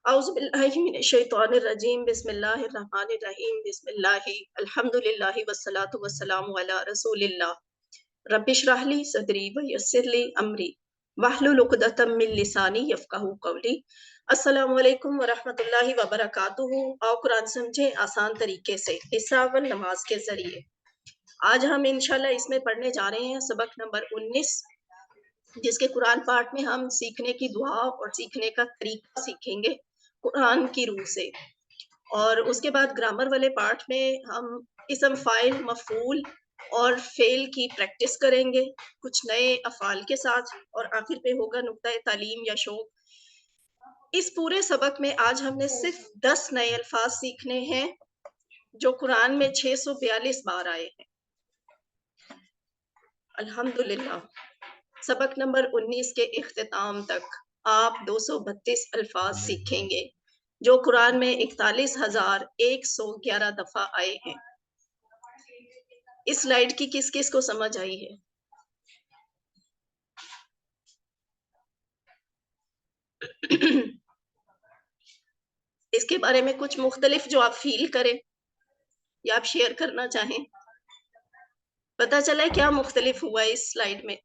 اعوذ باللہ من الشیطان الرجیم بسم اللہ الرحمن الرحیم بسم اللہ الحمدللہ والصلاة والسلام علی رسول اللہ رب اشرح لی صدری ویسر لی امری واحلل عقدۃ من لسانی یفقہوا قولی۔ السلام علیکم ورحمۃ اللہ وبرکاتہ۔ آؤ قرآن سمجھیں آسان طریقے سے، حصہ اول نماز کے ذریعے۔ آج ہم انشاءاللہ اس میں پڑھنے جا رہے ہیں سبق نمبر 19، جس کے قرآن پاٹ میں ہم سیکھنے کی دعا اور سیکھنے کا طریقہ سیکھیں گے قرآن کی روح سے، اور اس کے بعد گرامر والے پارٹ میں ہم اسم فاعل مفعول اور فعل کی پریکٹس کریں گے کچھ نئے افعال کے ساتھ، اور آخر پہ ہوگا نقطۂ تعلیم یا شوق۔ اس پورے سبق میں آج ہم نے صرف 10 نئے الفاظ سیکھنے ہیں جو قرآن میں 642 بار آئے ہیں۔ الحمدللہ سبق نمبر 19 کے اختتام تک آپ 232 الفاظ سیکھیں گے جو قرآن میں 41,111 دفعہ آئے ہیں۔ اس سلائیڈ کی کس کس کو سمجھ آئی ہے؟ اس کے بارے میں کچھ مختلف جو آپ فیل کریں یا آپ شیئر کرنا چاہیں، پتہ چلا ہے کیا مختلف ہوا ہے اس سلائیڈ میں؟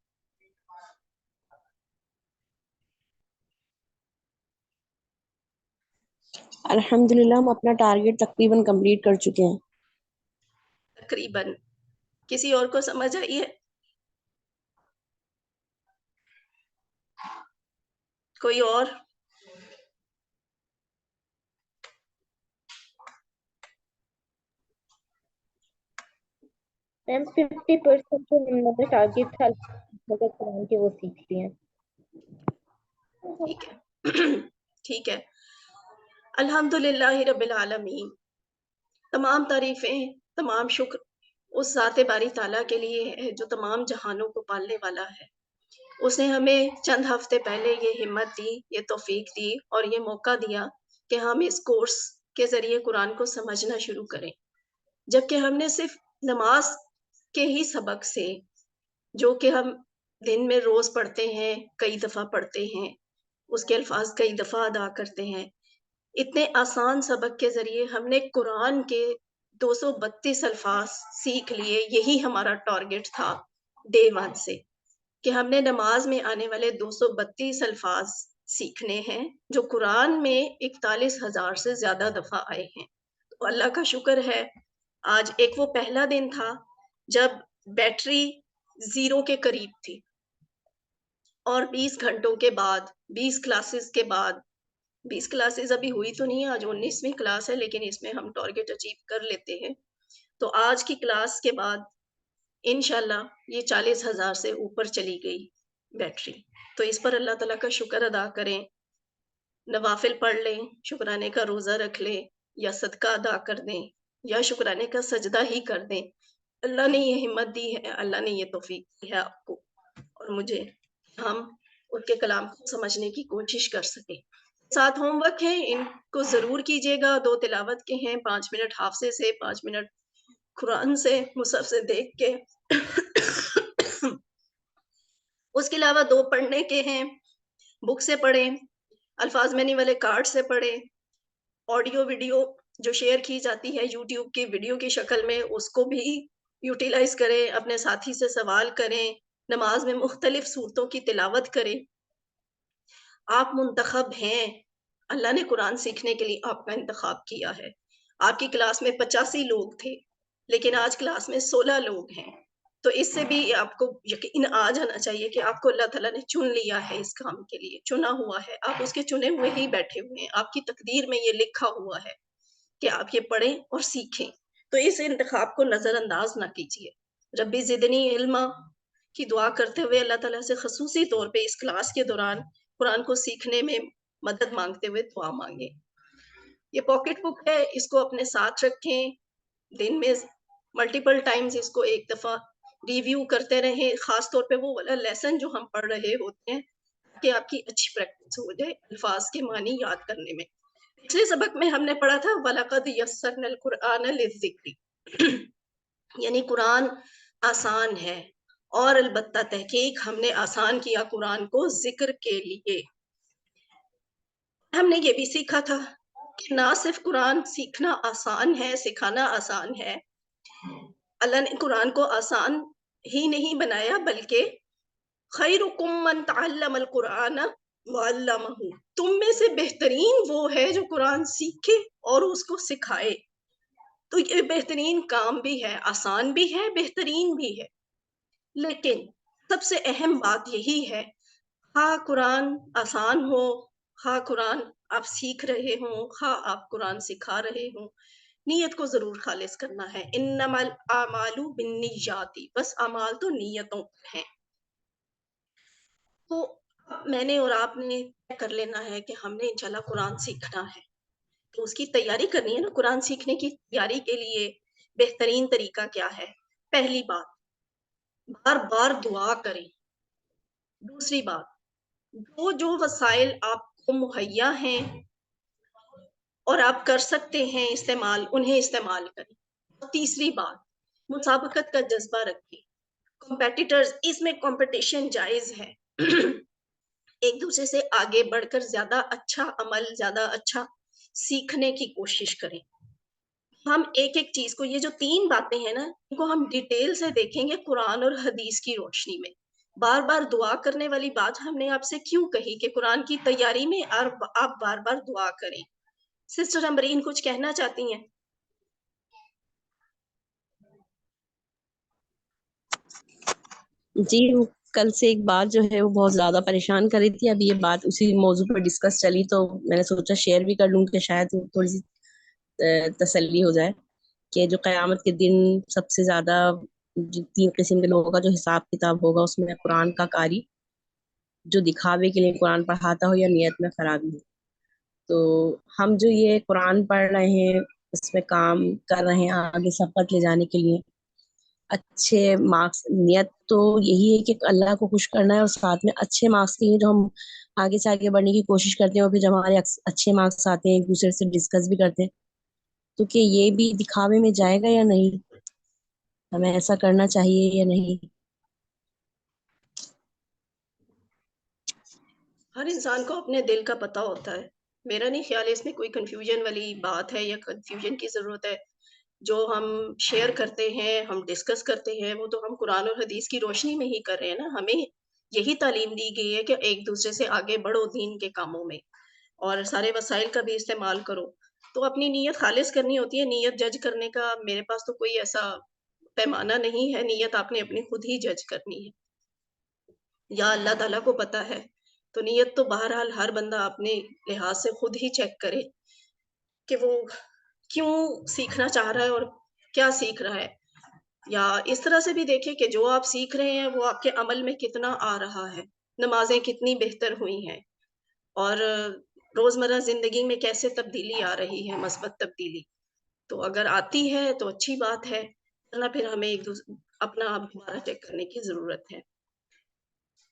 الحمدللہ ہم اپنا ٹارگٹ تقریباً کمپلیٹ کر چکے ہیں۔ تقریباً کسی اور کو سمجھ آئی ہے؟ کوئی اور؟ میم 50% جو ہمارا ٹارگیٹ تھا قرآن کے وہ سیکھ لیے ہیں۔ ٹھیک ہے ٹھیک ہے۔ الحمدللہ رب العالمین، تمام تعریفیں، تمام شکر اس ذات باری تعالیٰ کے لیے ہے جو تمام جہانوں کو پالنے والا ہے۔ اس نے ہمیں چند ہفتے پہلے یہ ہمت دی، یہ توفیق دی اور یہ موقع دیا کہ ہم اس کورس کے ذریعے قرآن کو سمجھنا شروع کریں، جبکہ ہم نے صرف نماز کے ہی سبق سے، جو کہ ہم دن میں روز پڑھتے ہیں، کئی دفعہ پڑھتے ہیں، اس کے الفاظ کئی دفعہ ادا کرتے ہیں، اتنے آسان سبق کے ذریعے ہم نے قرآن کے 232 الفاظ سیکھ لیے۔ یہی ہمارا ٹارگٹ تھا ڈے 1 سے، کہ ہم نے نماز میں آنے والے 232 الفاظ سیکھنے ہیں جو قرآن میں 41,000 سے زیادہ دفعہ آئے ہیں۔ تو اللہ کا شکر ہے، آج ایک وہ پہلا دن تھا جب بیٹری 0 کے قریب تھی، اور 20 گھنٹوں کے بعد، 20 کلاسز کے بعد، 20 کلاسز ابھی ہوئی تو نہیں ہے، آج 19ویں کلاس ہے، لیکن اس میں ہم ٹارگٹ اچیو کر لیتے ہیں۔ تو آج کی کلاس کے بعد انشاءاللہ یہ 40,000 سے اوپر چلی گئی بیٹری۔ تو اس پر اللہ تعالیٰ کا شکر ادا کریں، نوافل پڑھ لیں، شکرانے کا روزہ رکھ لیں، یا صدقہ ادا کر دیں، یا شکرانے کا سجدہ ہی کر دیں۔ اللہ نے یہ ہمت دی ہے، اللہ نے یہ توفیق دی ہے آپ کو اور مجھے، ہم ان کے کلام کو سمجھنے کی کوشش کر سکیں۔ ساتھ ہوم ورک ہیں، ان کو ضرور کیجیے گا۔ 2 تلاوت کے ہیں، 5 منٹ حافظے سے، 5 منٹ قرآن سے مصحف سے دیکھ کے۔ اس کے علاوہ 2 پڑھنے کے ہیں، بک سے پڑھیں، الفاظ معنی والے کارڈ سے پڑھیں، آڈیو ویڈیو جو شیئر کی جاتی ہے یوٹیوب کی ویڈیو کی شکل میں، اس کو بھی یوٹیلائز کریں، اپنے ساتھی سے سوال کریں، نماز میں مختلف صورتوں کی تلاوت کریں۔ آپ منتخب ہیں، اللہ نے قرآن سیکھنے کے لیے آپ کا انتخاب کیا ہے۔ آپ کی کلاس میں 85 لوگ تھے، لیکن آج کلاس میں 16 لوگ ہیں۔ تو اس سے بھی آپ کو یقین آ جانا چاہیے کہ آپ کو اللہ تعالیٰ نے چن لیا ہے، اس کام کے لیے چنا ہوا ہے، آپ اس کے چنے ہوئے ہی بیٹھے ہوئے ہیں، آپ کی تقدیر میں یہ لکھا ہوا ہے کہ آپ یہ پڑھیں اور سیکھیں۔ تو اس انتخاب کو نظر انداز نہ کیجیے۔ ربی زدنی علما کی دعا کرتے ہوئے اللہ تعالیٰ سے خصوصی طور پہ اس کلاس کے دوران قرآن کو سیکھنے میں مدد مانگتے ہوئے دعا مانگیں۔ یہ پاکٹ بک ہے، اس کو اپنے ساتھ رکھیں، دن میں ملٹیپل ٹائمز اس کو ایک دفعہ ریویو کرتے رہیں، خاص طور پہ وہ والا لیسن جو ہم پڑھ رہے ہوتے ہیں، کہ آپ کی اچھی پریکٹس ہو جائے الفاظ کے معنی یاد کرنے میں۔ پچھلے سبق میں ہم نے پڑھا تھا وَلَقَدْ يَسَّرْنَا الْقُرْآنَ لِلذِّكْرِ، یعنی قرآن آسان ہے اور البتہ تحقیق ہم نے آسان کیا قرآن کو ذکر کے لیے. ہم نے یہ بھی سیکھا تھا کہ نہ صرف قرآن سیکھنا آسان ہے، سکھانا آسان ہے، اللہ نے قرآن کو آسان ہی نہیں بنایا بلکہ خیرکم من تعلم القرآن وعلمہ، تم میں سے بہترین وہ ہے جو قرآن سیکھے اور اس کو سکھائے. تو یہ بہترین کام بھی ہے، آسان بھی ہے، بہترین بھی ہے. لیکن سب سے اہم بات یہی ہے، ہاں قرآن آسان ہو، ہاں قرآن آپ سیکھ رہے ہوں، ہاں آپ قرآن سکھا رہے ہوں، نیت کو ضرور خالص کرنا ہے. انما الاعمال بالنیات، بس اعمال تو نیتوں ہیں. تو میں نے اور آپ نے طے کر لینا ہے کہ ہم نے انشاءاللہ قرآن سیکھنا ہے، تو اس کی تیاری کرنی ہے نا. قرآن سیکھنے کی تیاری کے لیے بہترین طریقہ کیا ہے؟ پہلی بات، بار بار دعا کریں. دوسری بات، جو وسائل آپ کو مہیا ہیں اور آپ کر سکتے ہیں استعمال، انہیں استعمال کریں. تیسری بات، مسابقت کا جذبہ رکھیں. کمپیٹیٹرز، اس میں کمپٹیشن جائز ہے. ایک دوسرے سے آگے بڑھ کر زیادہ اچھا عمل، زیادہ اچھا سیکھنے کی کوشش کریں. ہم ایک ایک چیز کو، یہ جو 3 باتیں ہیں نا، ان کو ہم ڈیٹیل سے دیکھیں گے قرآن اور حدیث کی روشنی میں. بار بار دعا کرنے والی بات ہم نے آپ سے کیوں کہی کہ قرآن کی تیاری میں آپ بار بار دعا کریں. سسٹر امبرین کچھ کہنا چاہتی ہیں؟ جی، وہ کل سے ایک بات جو ہے وہ بہت زیادہ پریشان کر رہی تھی. ابھی یہ بات اسی موضوع پر ڈسکس چلی تو میں نے سوچا شیئر بھی کر لوں کہ شاید تھوڑی سی تسلی ہو جائے کہ جو قیامت کے دن سب سے زیادہ 3 قسم کے لوگوں کا جو حساب کتاب ہوگا، اس میں قرآن کا قاری جو دکھاوے کے لیے قرآن پڑھاتا ہو یا نیت میں خرابی ہو. تو ہم جو یہ قرآن پڑھ رہے ہیں، اس میں کام کر رہے ہیں آگے سبقت لے جانے کے لیے، اچھے مارکس، نیت تو یہی ہے کہ اللہ کو خوش کرنا ہے، اور ساتھ میں اچھے مارکس کے لیے جو ہم آگے سے آگے بڑھنے کی کوشش کرتے ہیں، اور پھر جب ہمارے اچھے مارکس آتے ہیں ایک دوسرے سے ڈسکس بھی کرتے ہیں، تو کہ یہ بھی دکھاوے میں جائے گا یا نہیں، ہمیں ایسا کرنا چاہیے یا نہیں. ہر انسان کو اپنے دل کا پتہ ہوتا ہے. میرا نہیں خیال ہے اس میں کوئی کنفیوژن والی بات ہے یا کنفیوژن کی ضرورت ہے. جو ہم شیئر کرتے ہیں، ہم ڈسکس کرتے ہیں، وہ تو ہم قرآن اور حدیث کی روشنی میں ہی کر رہے ہیں نا. ہمیں یہی تعلیم دی گئی ہے کہ ایک دوسرے سے آگے بڑھو دین کے کاموں میں، اور سارے وسائل کا بھی استعمال کرو. تو اپنی نیت خالص کرنی ہوتی ہے. نیت جج کرنے کا میرے پاس تو کوئی ایسا پیمانہ نہیں ہے. نیت آپ نے اپنی خود ہی جج کرنی ہے، یا اللہ تعالیٰ کو پتہ ہے. تو نیت تو بہرحال ہر بندہ اپنے لحاظ سے خود ہی چیک کرے کہ وہ کیوں سیکھنا چاہ رہا ہے اور کیا سیکھ رہا ہے. یا اس طرح سے بھی دیکھیں کہ جو آپ سیکھ رہے ہیں وہ آپ کے عمل میں کتنا آ رہا ہے، نمازیں کتنی بہتر ہوئی ہیں، اور روزمرہ زندگی میں کیسے تبدیلی آ رہی ہے، مثبت تبدیلی. تو اگر آتی ہے تو اچھی بات ہے، ورنہ پھر ہمیں ایک دوسرے اپنا آپ دوبارہ چیک کرنے کی ضرورت ہے.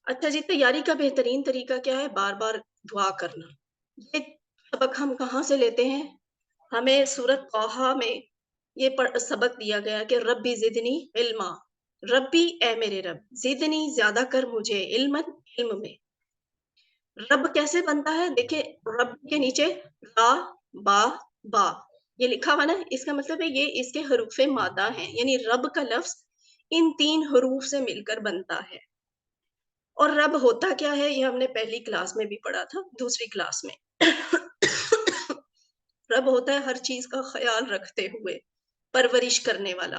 اچھا جی، تیاری کا بہترین طریقہ کیا ہے؟ بار بار دعا کرنا. یہ سبق ہم کہاں سے لیتے ہیں؟ ہمیں سورۃ طٰہٰ میں یہ سبق دیا گیا کہ ربی زدنی علما، ربی اے میرے رب، زدنی زیادہ کر مجھے، علم میں. رب کیسے بنتا ہے؟ دیکھیں، رب کے نیچے را با با یہ لکھا ہوا نا، اس کا مطلب ہے یہ اس کے حروف مادہ ہیں، یعنی رب کا لفظ ان 3 حروف سے مل کر بنتا ہے. اور رب ہوتا کیا ہے یہ ہم نے پہلی کلاس میں بھی پڑھا تھا، دوسری کلاس میں. رب ہوتا ہے ہر چیز کا خیال رکھتے ہوئے پرورش کرنے والا.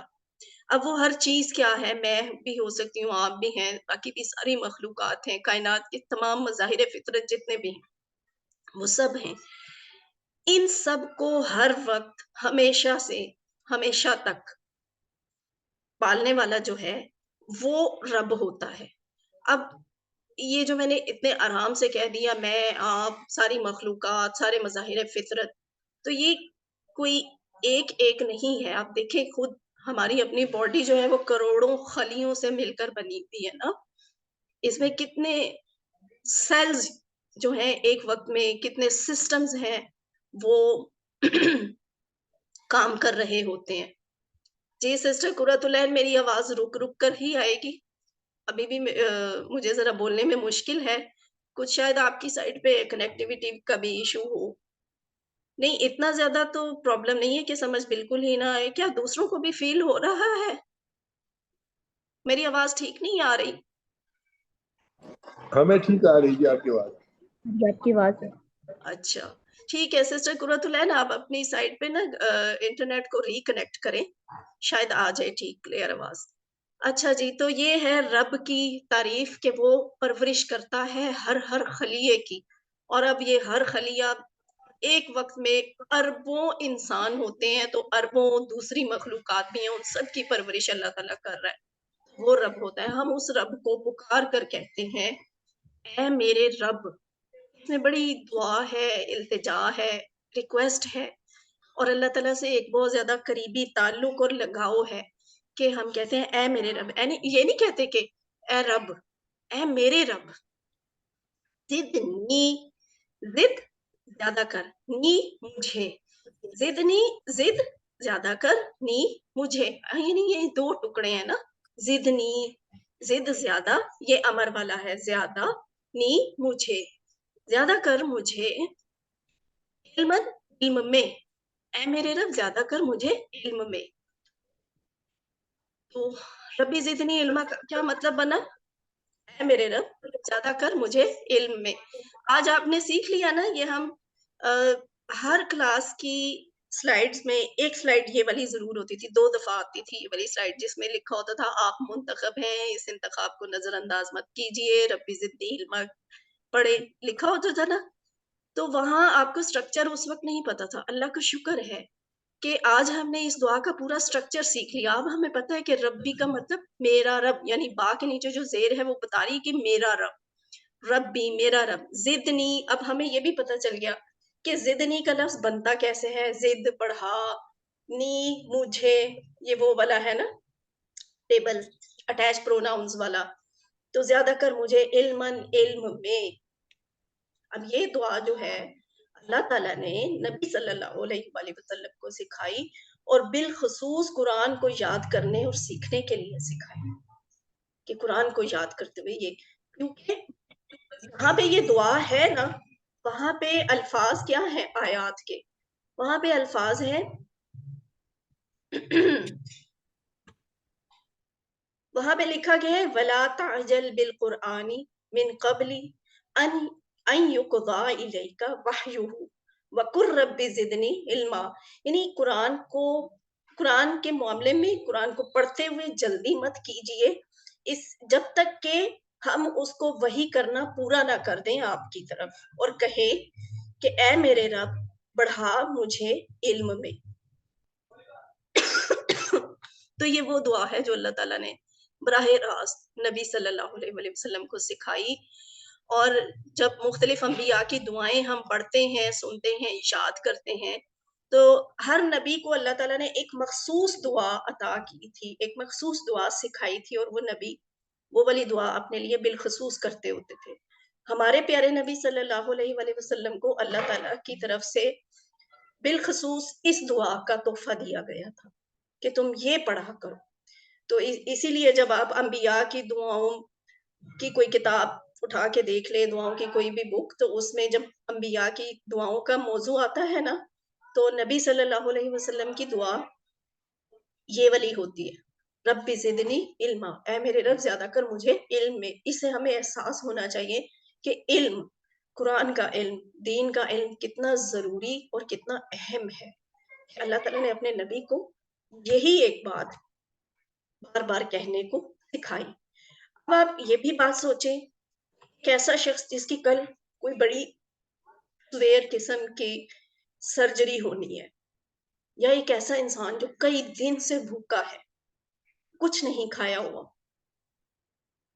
اب وہ ہر چیز کیا ہے؟ میں بھی ہو سکتی ہوں، آپ بھی ہیں، باقی بھی ساری مخلوقات ہیں، کائنات کے تمام مظاہر فطرت جتنے بھی ہیں وہ سب ہیں. ان سب کو ہر وقت، ہمیشہ سے ہمیشہ تک پالنے والا جو ہے وہ رب ہوتا ہے. اب یہ جو میں نے اتنے آرام سے کہہ دیا، میں، آپ، ساری مخلوقات، سارے مظاہر فطرت، تو یہ کوئی ایک ایک نہیں ہے. آپ دیکھیں خود ہماری اپنی باڈی جو ہے وہ کروڑوں خلیوں سے مل کر بنی ہوئی ہے نا. اس میں کتنے سیلز جو ہیں ایک وقت میں، کتنے سسٹمز ہیں وہ کام کر رہے ہوتے ہیں. جی سسٹر قرۃ العین، میری آواز رک رک کر ہی آئے گی. ابھی بھی مجھے ذرا بولنے میں مشکل ہے. کچھ شاید آپ کی سائڈ پہ کنیکٹیوٹی کا بھی ایشو ہو. نہیں اتنا زیادہ تو پرابلم نہیں ہے کہ سمجھ بالکل ہی نہ آئے. کیا دوسروں کو بھی فیل ہو رہا ہے؟ میری آواز ٹھیک نہیں آ رہی؟ ہمیں ٹھیک آ رہی ہے آپ کی بات. آپ کی بات ہے. اچھا ٹھیک ہے سسٹر قرۃ العین، آپ اپنی سائڈ پہ نا انٹرنیٹ کو ریکنیکٹ کریں، شاید آ جائے ٹھیک کلیئر آواز. اچھا جی، تو یہ ہے رب کی تعریف کہ وہ پرورش کرتا ہے ہر خلیے کی. اور اب یہ ہر خلیہ ایک وقت میں اربوں انسان ہوتے ہیں تو اربوں دوسری مخلوقات بھی ہیں، ان سب کی پرورش اللہ تعالیٰ کر رہا ہے. وہ رب ہوتا ہے. ہم اس رب کو پکار کر کہتے ہیں اے میرے رب. اس میں بڑی دعا ہے، التجا ہے، ریکویسٹ ہے، اور اللہ تعالیٰ سے ایک بہت زیادہ قریبی تعلق اور لگاؤ ہے کہ ہم کہتے ہیں اے میرے رب. یہ نہیں کہتے کہ اے رب، اے میرے رب. زدنی، زد زیادہ کر، نی مجھے، زدنی زد زیادہ کر، نی مجھے. یعنی یہ دو ٹکڑے ہیں نا، زدنی زد زیادہ، یہ امر والا ہے زیادہ، نی مجھے زیادہ کر مجھے، علم علم میں، اے میرے رب زیادہ کر مجھے علم میں. تو ربی زدنی علم کا کیا مطلب بنا؟ اے میرے رب زیادہ کر مجھے علم میں. آج آپ نے سیکھ لیا نا، یہ ہم ہر کلاس کی سلائیڈز میں ایک سلائیڈ یہ والی ضرور ہوتی تھی، 2 دفعہ آتی تھی یہ والی سلائیڈ، جس میں لکھا ہوتا تھا آپ منتخب ہیں، اس انتخاب کو نظر انداز مت کیجئے، ربی زدنی علم پڑھے، لکھا ہوتا تھا نا. تو وہاں آپ کو سٹرکچر اس وقت نہیں پتا تھا. اللہ کا شکر ہے کہ آج ہم نے اس دعا کا پورا سٹرکچر سیکھ لیا. اب ہمیں پتا ہے کہ ربی کا مطلب میرا رب، یعنی با کے نیچے جو زیر ہے وہ بتا رہی کہ میرا رب، ربی میرا رب. زدنی، اب ہمیں یہ بھی پتا چل گیا کہ زدنی کا لفظ بنتا کیسے ہے. زد پڑھا، نی مجھے، یہ وہ والا ہے نا ٹیبل اٹیچ پروناؤنز والا. تو زیادہ کر مجھے علمن، علم میں. اب یہ دعا جو ہے اللہ تعالیٰ نے نبی صلی اللہ علیہ وآلہ وسلم کو سکھائی، اور بالخصوص قرآن کو یاد کرنے اور سیکھنے کے لیے سکھائی کہ قرآن کو یاد کرتے ہوئے یہ، کیونکہ جہاں پہ یہ دعا ہے نا وہاں پہ الفاظ کیا ہیں آیات کے، وہاں پہ الفاظ ہیں وہاں پہ لکھا گیا ہے وَلَا تَعْجَلْ بِالْقُرْآنِ مِنْ قَبْلِ أَنْ يُقْضَى إِلَيْكَ وَحْيُهُ وَقُلْ رَبِّ زِدْنِي عِلْمًا. یعنی قرآن کے معاملے میں قرآن کو پڑھتے ہوئے جلدی مت کیجئے جب تک کہ ہم اس کو وحی کرنا پورا نہ کر دیں آپ کی طرف، اور کہے کہ اے میرے رب بڑھا مجھے علم میں. تو یہ وہ دعا ہے جو اللہ تعالیٰ نے براہ راست نبی صلی اللہ علیہ وآلہ وسلم کو سکھائی. اور جب مختلف انبیاء کی دعائیں ہم پڑھتے ہیں، سنتے ہیں، اشاعت کرتے ہیں، تو ہر نبی کو اللہ تعالیٰ نے ایک مخصوص دعا عطا کی تھی، ایک مخصوص دعا سکھائی تھی، اور وہ نبی وہ والی دعا اپنے لیے بالخصوص کرتے ہوتے تھے. ہمارے پیارے نبی صلی اللہ علیہ وآلہ وسلم کو اللہ تعالیٰ کی طرف سے بالخصوص اس دعا کا تحفہ دیا گیا تھا کہ تم یہ پڑھا کرو. تو اسی لیے جب آپ انبیاء کی دعاؤں کی کوئی کتاب اٹھا کے دیکھ لیں، دعاؤں کی کوئی بھی بک، تو اس میں جب انبیاء کی دعاؤں کا موضوع آتا ہے نا، تو نبی صلی اللہ علیہ وسلم کی دعا یہ والی ہوتی ہے رب زدنی علما، اے میرے رب زیادہ کر مجھے علم میں. اس سے ہمیں احساس ہونا چاہیے کہ علم، قرآن کا علم، دین کا علم کتنا ضروری اور کتنا اہم ہے. اللہ تعالیٰ نے اپنے نبی کو یہی ایک بات بار بار کہنے کو سکھائی. اب آپ یہ بھی بات سوچیں کہ ایسا شخص جس کی کل کوئی بڑی سویر قسم کی سرجری ہونی ہے، یا ایک ایسا انسان جو کئی دن سے بھوکا ہے، کچھ نہیں کھایا ہوا،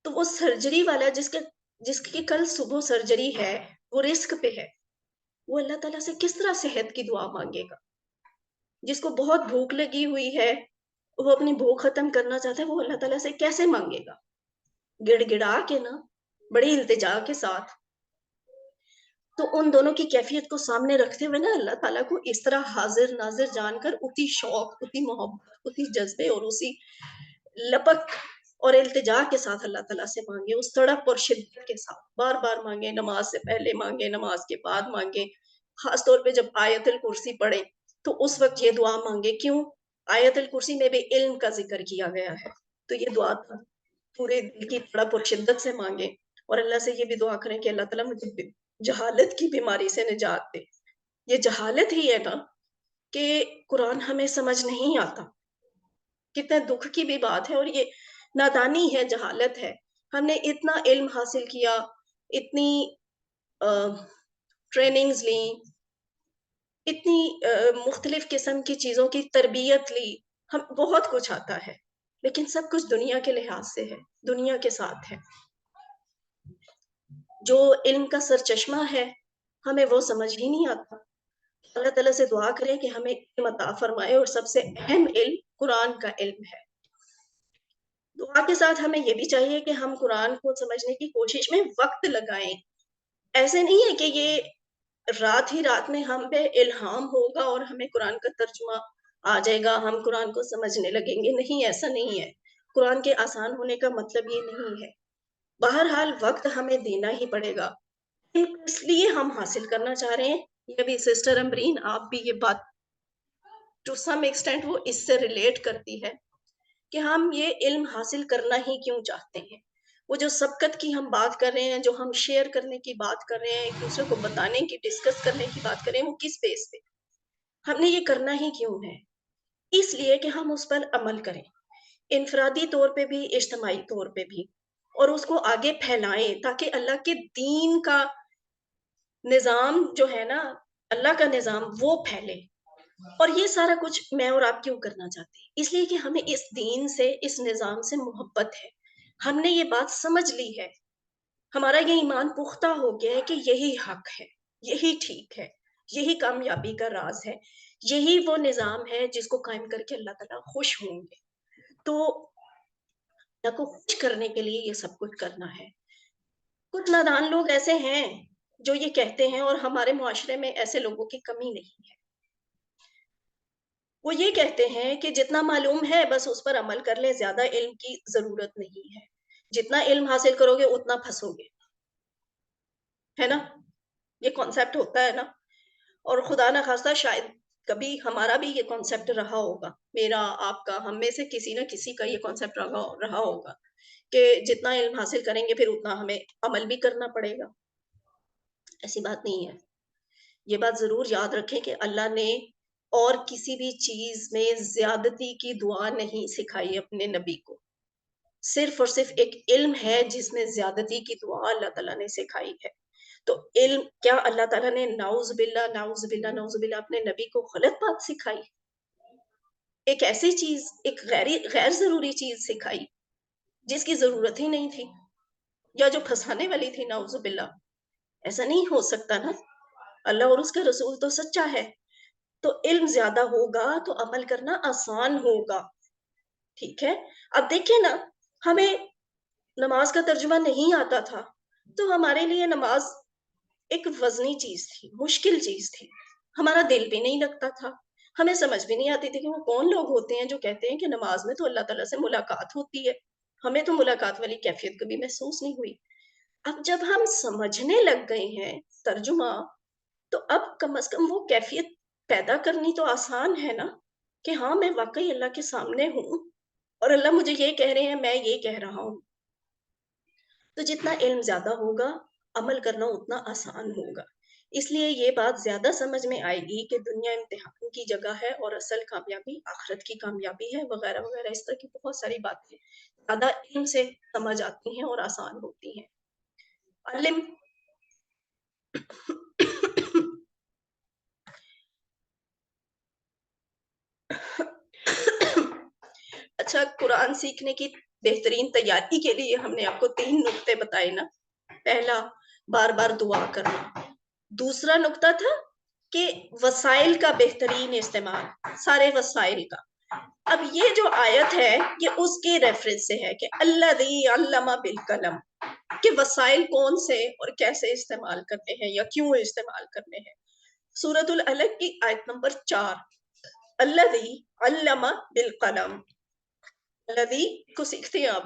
تو وہ سرجری والا جس کی کل صبح سرجری ہے، وہ رسک پہ ہے، وہ اللہ تعالیٰ سے کس طرح صحت کی دعا مانگے گا؟ جس کو بہت بھوک لگی ہوئی ہے، وہ اپنی بھوک ختم کرنا چاہتا ہے، وہ اللہ تعالیٰ سے کیسے مانگے گا؟ گڑ گڑا کے نا، بڑی التجا کے ساتھ. تو ان دونوں کی کیفیت کو سامنے رکھتے ہوئے نا اللہ تعالیٰ کو اس طرح حاضر ناظر جان کر اسی شوق، اسی محبت، اسی جذبے اور اسی لپک اور التجا کے ساتھ اللہ تعالیٰ سے مانگے، اس تڑپ اور شدت کے ساتھ بار بار مانگے، نماز سے پہلے مانگے، نماز کے بعد مانگے، خاص طور پہ جب آیت الکرسی پڑھے تو اس وقت یہ دعا مانگے. کیوں؟ آیت الکرسی میں بھی علم کا ذکر کیا گیا ہے، تو یہ دعا پورے دل کی تڑپ اور شدت سے مانگے، اور اللہ سے یہ بھی دعا کریں کہ اللہ تعالیٰ مجھے جہالت کی بیماری سے نجات دے. یہ جہالت ہی ہے نا کہ قرآن ہمیں سمجھ نہیں آتا، کتنے دکھ کی بھی بات ہے، اور یہ نادانی ہے، جہالت ہے. ہم نے اتنا علم حاصل کیا، اتنی ٹریننگز لیں، اتنی مختلف قسم کی چیزوں کی تربیت لی، ہم بہت کچھ آتا ہے، لیکن سب کچھ دنیا کے لحاظ سے ہے، دنیا کے ساتھ ہے. جو علم کا سرچشمہ ہے ہمیں وہ سمجھ ہی نہیں آتا. اللہ تعالیٰ سے دعا کریں کہ ہمیں علم عطا فرمائے، اور سب سے اہم علم قرآن کا علم ہے. دعا کے ساتھ ہمیں یہ بھی چاہیے کہ ہم قرآن کو سمجھنے کی کوشش میں وقت لگائیں. ایسے نہیں ہے کہ یہ رات ہی رات میں ہم پہ الہام ہوگا اور ہمیں قرآن کا ترجمہ آ جائے گا، ہم قرآن کو سمجھنے لگیں گے. نہیں، ایسا نہیں ہے. قرآن کے آسان ہونے کا مطلب یہ نہیں ہے. بہرحال وقت ہمیں دینا ہی پڑے گا. اس لیے ہم حاصل کرنا چاہ رہے ہیں. یہ بھی سسٹر امبرین، آپ بھی یہ بات ٹو سم ایکسٹینٹ وہ اس سے ریلیٹ کرتی ہے کہ ہم یہ علم حاصل کرنا ہی کیوں چاہتے ہیں. وہ جو سبقت کی ہم بات کر رہے ہیں، جو ہم شیئر کرنے کی بات کر رہے ہیں، ایک دوسرے کو بتانے کی، ڈسکس کرنے کی بات کر رہے ہیں، وہ کس بیس پہ ہم نے یہ کرنا ہی کیوں ہے؟ اس لیے کہ ہم اس پر عمل کریں، انفرادی طور پہ بھی، اجتماعی طور پہ بھی، اور اس کو آگے پھیلائیں تاکہ اللہ کے دین کا نظام جو ہے نا، اللہ کا نظام، وہ پھیلے. اور یہ سارا کچھ میں اور آپ کیوں کرنا چاہتے ہیں؟ اس لیے کہ ہمیں اس دین سے، اس نظام سے محبت ہے. ہم نے یہ بات سمجھ لی ہے، ہمارا یہ ایمان پختہ ہو گیا ہے کہ یہی حق ہے، یہی ٹھیک ہے، یہی کامیابی کا راز ہے، یہی وہ نظام ہے جس کو قائم کر کے اللہ تعالیٰ خوش ہوں گے. تو اللہ کو خوش کرنے کے لیے یہ سب کچھ کرنا ہے. کچھ نادان لوگ ایسے ہیں جو یہ کہتے ہیں، اور ہمارے معاشرے میں ایسے لوگوں کی کمی نہیں ہے. وہ یہ کہتے ہیں کہ جتنا معلوم ہے بس اس پر عمل کر لے، زیادہ علم کی ضرورت نہیں ہے. جتنا علم حاصل کرو گے اتنا پھنسو گے، ہے نا؟ یہ کانسیپٹ ہوتا ہے نا. اور خدا نہ خواستہ شاید کبھی ہمارا بھی یہ کانسیپٹ رہا ہوگا، میرا، آپ کا، ہم میں سے کسی نہ کسی کا یہ کانسیپٹ رہا ہوگا کہ جتنا علم حاصل کریں گے پھر اتنا ہمیں عمل بھی کرنا پڑے گا. ایسی بات نہیں ہے. یہ بات ضرور یاد رکھیں کہ اللہ نے اور کسی بھی چیز میں زیادتی کی دعا نہیں سکھائی اپنے نبی کو. صرف اور صرف ایک علم ہے جس میں زیادتی کی دعا اللہ تعالیٰ نے سکھائی ہے. تو علم، کیا اللہ تعالیٰ نے نعوذ باللہ نعوذ باللہ نعوذ باللہ اپنے نبی کو غلط بات سکھائی؟ ایک ایسی چیز، ایک غیر ضروری چیز سکھائی جس کی ضرورت ہی نہیں تھی، یا جو پھنسانے والی تھی؟ نعوذ باللہ. ایسا نہیں ہو سکتا نا. اللہ اور اس کا رسول تو سچا ہے. تو علم زیادہ ہوگا تو عمل کرنا آسان ہوگا. ٹھیک ہے؟ اب دیکھیں نا، ہمیں نماز کا ترجمہ نہیں آتا تھا تو ہمارے لیے نماز ایک وزنی چیز تھی، مشکل چیز تھی. ہمارا دل بھی نہیں لگتا تھا، ہمیں سمجھ بھی نہیں آتی تھی کہ وہ کون لوگ ہوتے ہیں جو کہتے ہیں کہ نماز میں تو اللہ تعالیٰ سے ملاقات ہوتی ہے. ہمیں تو ملاقات والی کیفیت کبھی محسوس نہیں ہوئی. اب جب ہم سمجھنے لگ گئے ہیں ترجمہ، تو اب کم از کم وہ کیفیت پیدا کرنی تو آسان ہے نا، کہ ہاں میں واقعی اللہ کے سامنے ہوں اور اللہ مجھے یہ کہہ رہے ہیں، میں یہ کہہ رہا ہوں. تو جتنا علم زیادہ ہوگا عمل کرنا اتنا آسان ہوگا. اس لیے یہ بات زیادہ سمجھ میں آئے گی کہ دنیا امتحان کی جگہ ہے اور اصل کامیابی آخرت کی کامیابی ہے، وغیرہ وغیرہ. اس طرح کی بہت ساری باتیں زیادہ علم سے سمجھ آتی ہیں اور آسان ہوتی ہیں. علم اچھا، قرآن سیکھنے کی بہترین تیاری کے لیے ہم نے آپ کو 3 نقطے بتائے نا. پہلا، بار بار دعا کرنا. دوسرا نقطہ تھا کہ وسائل کا بہترین استعمال، سارے وسائل کا. اب یہ جو آیت ہے یہ اس کے ریفرنس سے ہے کہ الذی علم بالقلم، کہ وسائل کون سے اور کیسے استعمال کرنے ہیں یا کیوں استعمال کرنے ہیں. سورۃ العلق کی آیت نمبر 4، الذی علم بالقلم. الذی کو سیکھتے ہیں آپ،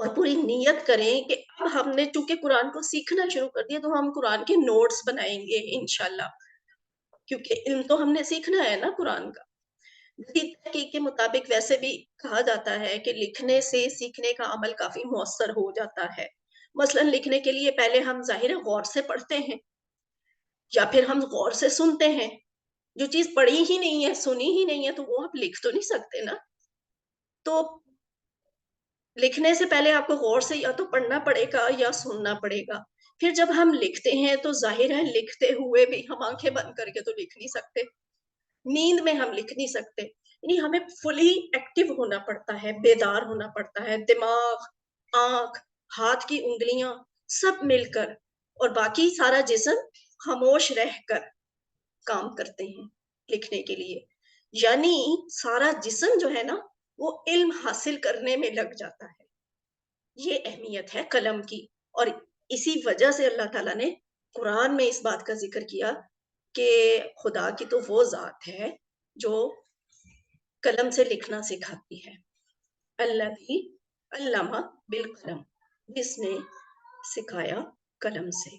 اور پوری نیت کریں کہ اب ہم نے چونکہ قرآن کو سیکھنا شروع کر دیا تو ہم قرآن کے نوٹس بنائیں گے انشاءاللہ، کیونکہ علم تو ہم نے سیکھنا ہے نا قرآن کا۔ جدید تحقیق کے مطابق ویسے بھی کہا جاتا ہے کہ لکھنے سے سیکھنے کا عمل کافی مؤثر ہو جاتا ہے۔ مثلا لکھنے کے لیے پہلے ہم ظاہر غور سے پڑھتے ہیں یا پھر ہم غور سے سنتے ہیں۔ جو چیز پڑھی ہی نہیں ہے، سنی ہی نہیں ہے، تو وہ آپ لکھ تو نہیں سکتے نا۔ تو لکھنے سے پہلے آپ کو غور سے یا تو پڑھنا پڑے گا یا سننا پڑے گا۔ پھر جب ہم لکھتے ہیں تو ظاہر ہے لکھتے ہوئے بھی ہم آنکھیں بند کر کے تو لکھ نہیں سکتے، نیند میں ہم لکھ نہیں سکتے، یعنی ہمیں فلی ایکٹیو ہونا پڑتا ہے، بیدار ہونا پڑتا ہے، دماغ، آنکھ، ہاتھ کی انگلیاں سب مل کر اور باقی سارا جسم خاموش رہ کر کام کرتے ہیں لکھنے کے لیے۔ یعنی سارا جسم جو ہے نا وہ علم حاصل کرنے میں لگ جاتا ہے۔ یہ اہمیت ہے قلم کی، اور اسی وجہ سے اللہ تعالیٰ نے قرآن میں اس بات کا ذکر کیا کہ خدا کی تو وہ ذات ہے جو قلم سے لکھنا سکھاتی ہے۔ الذی علم بالقلم، جس نے سکھایا قلم سے۔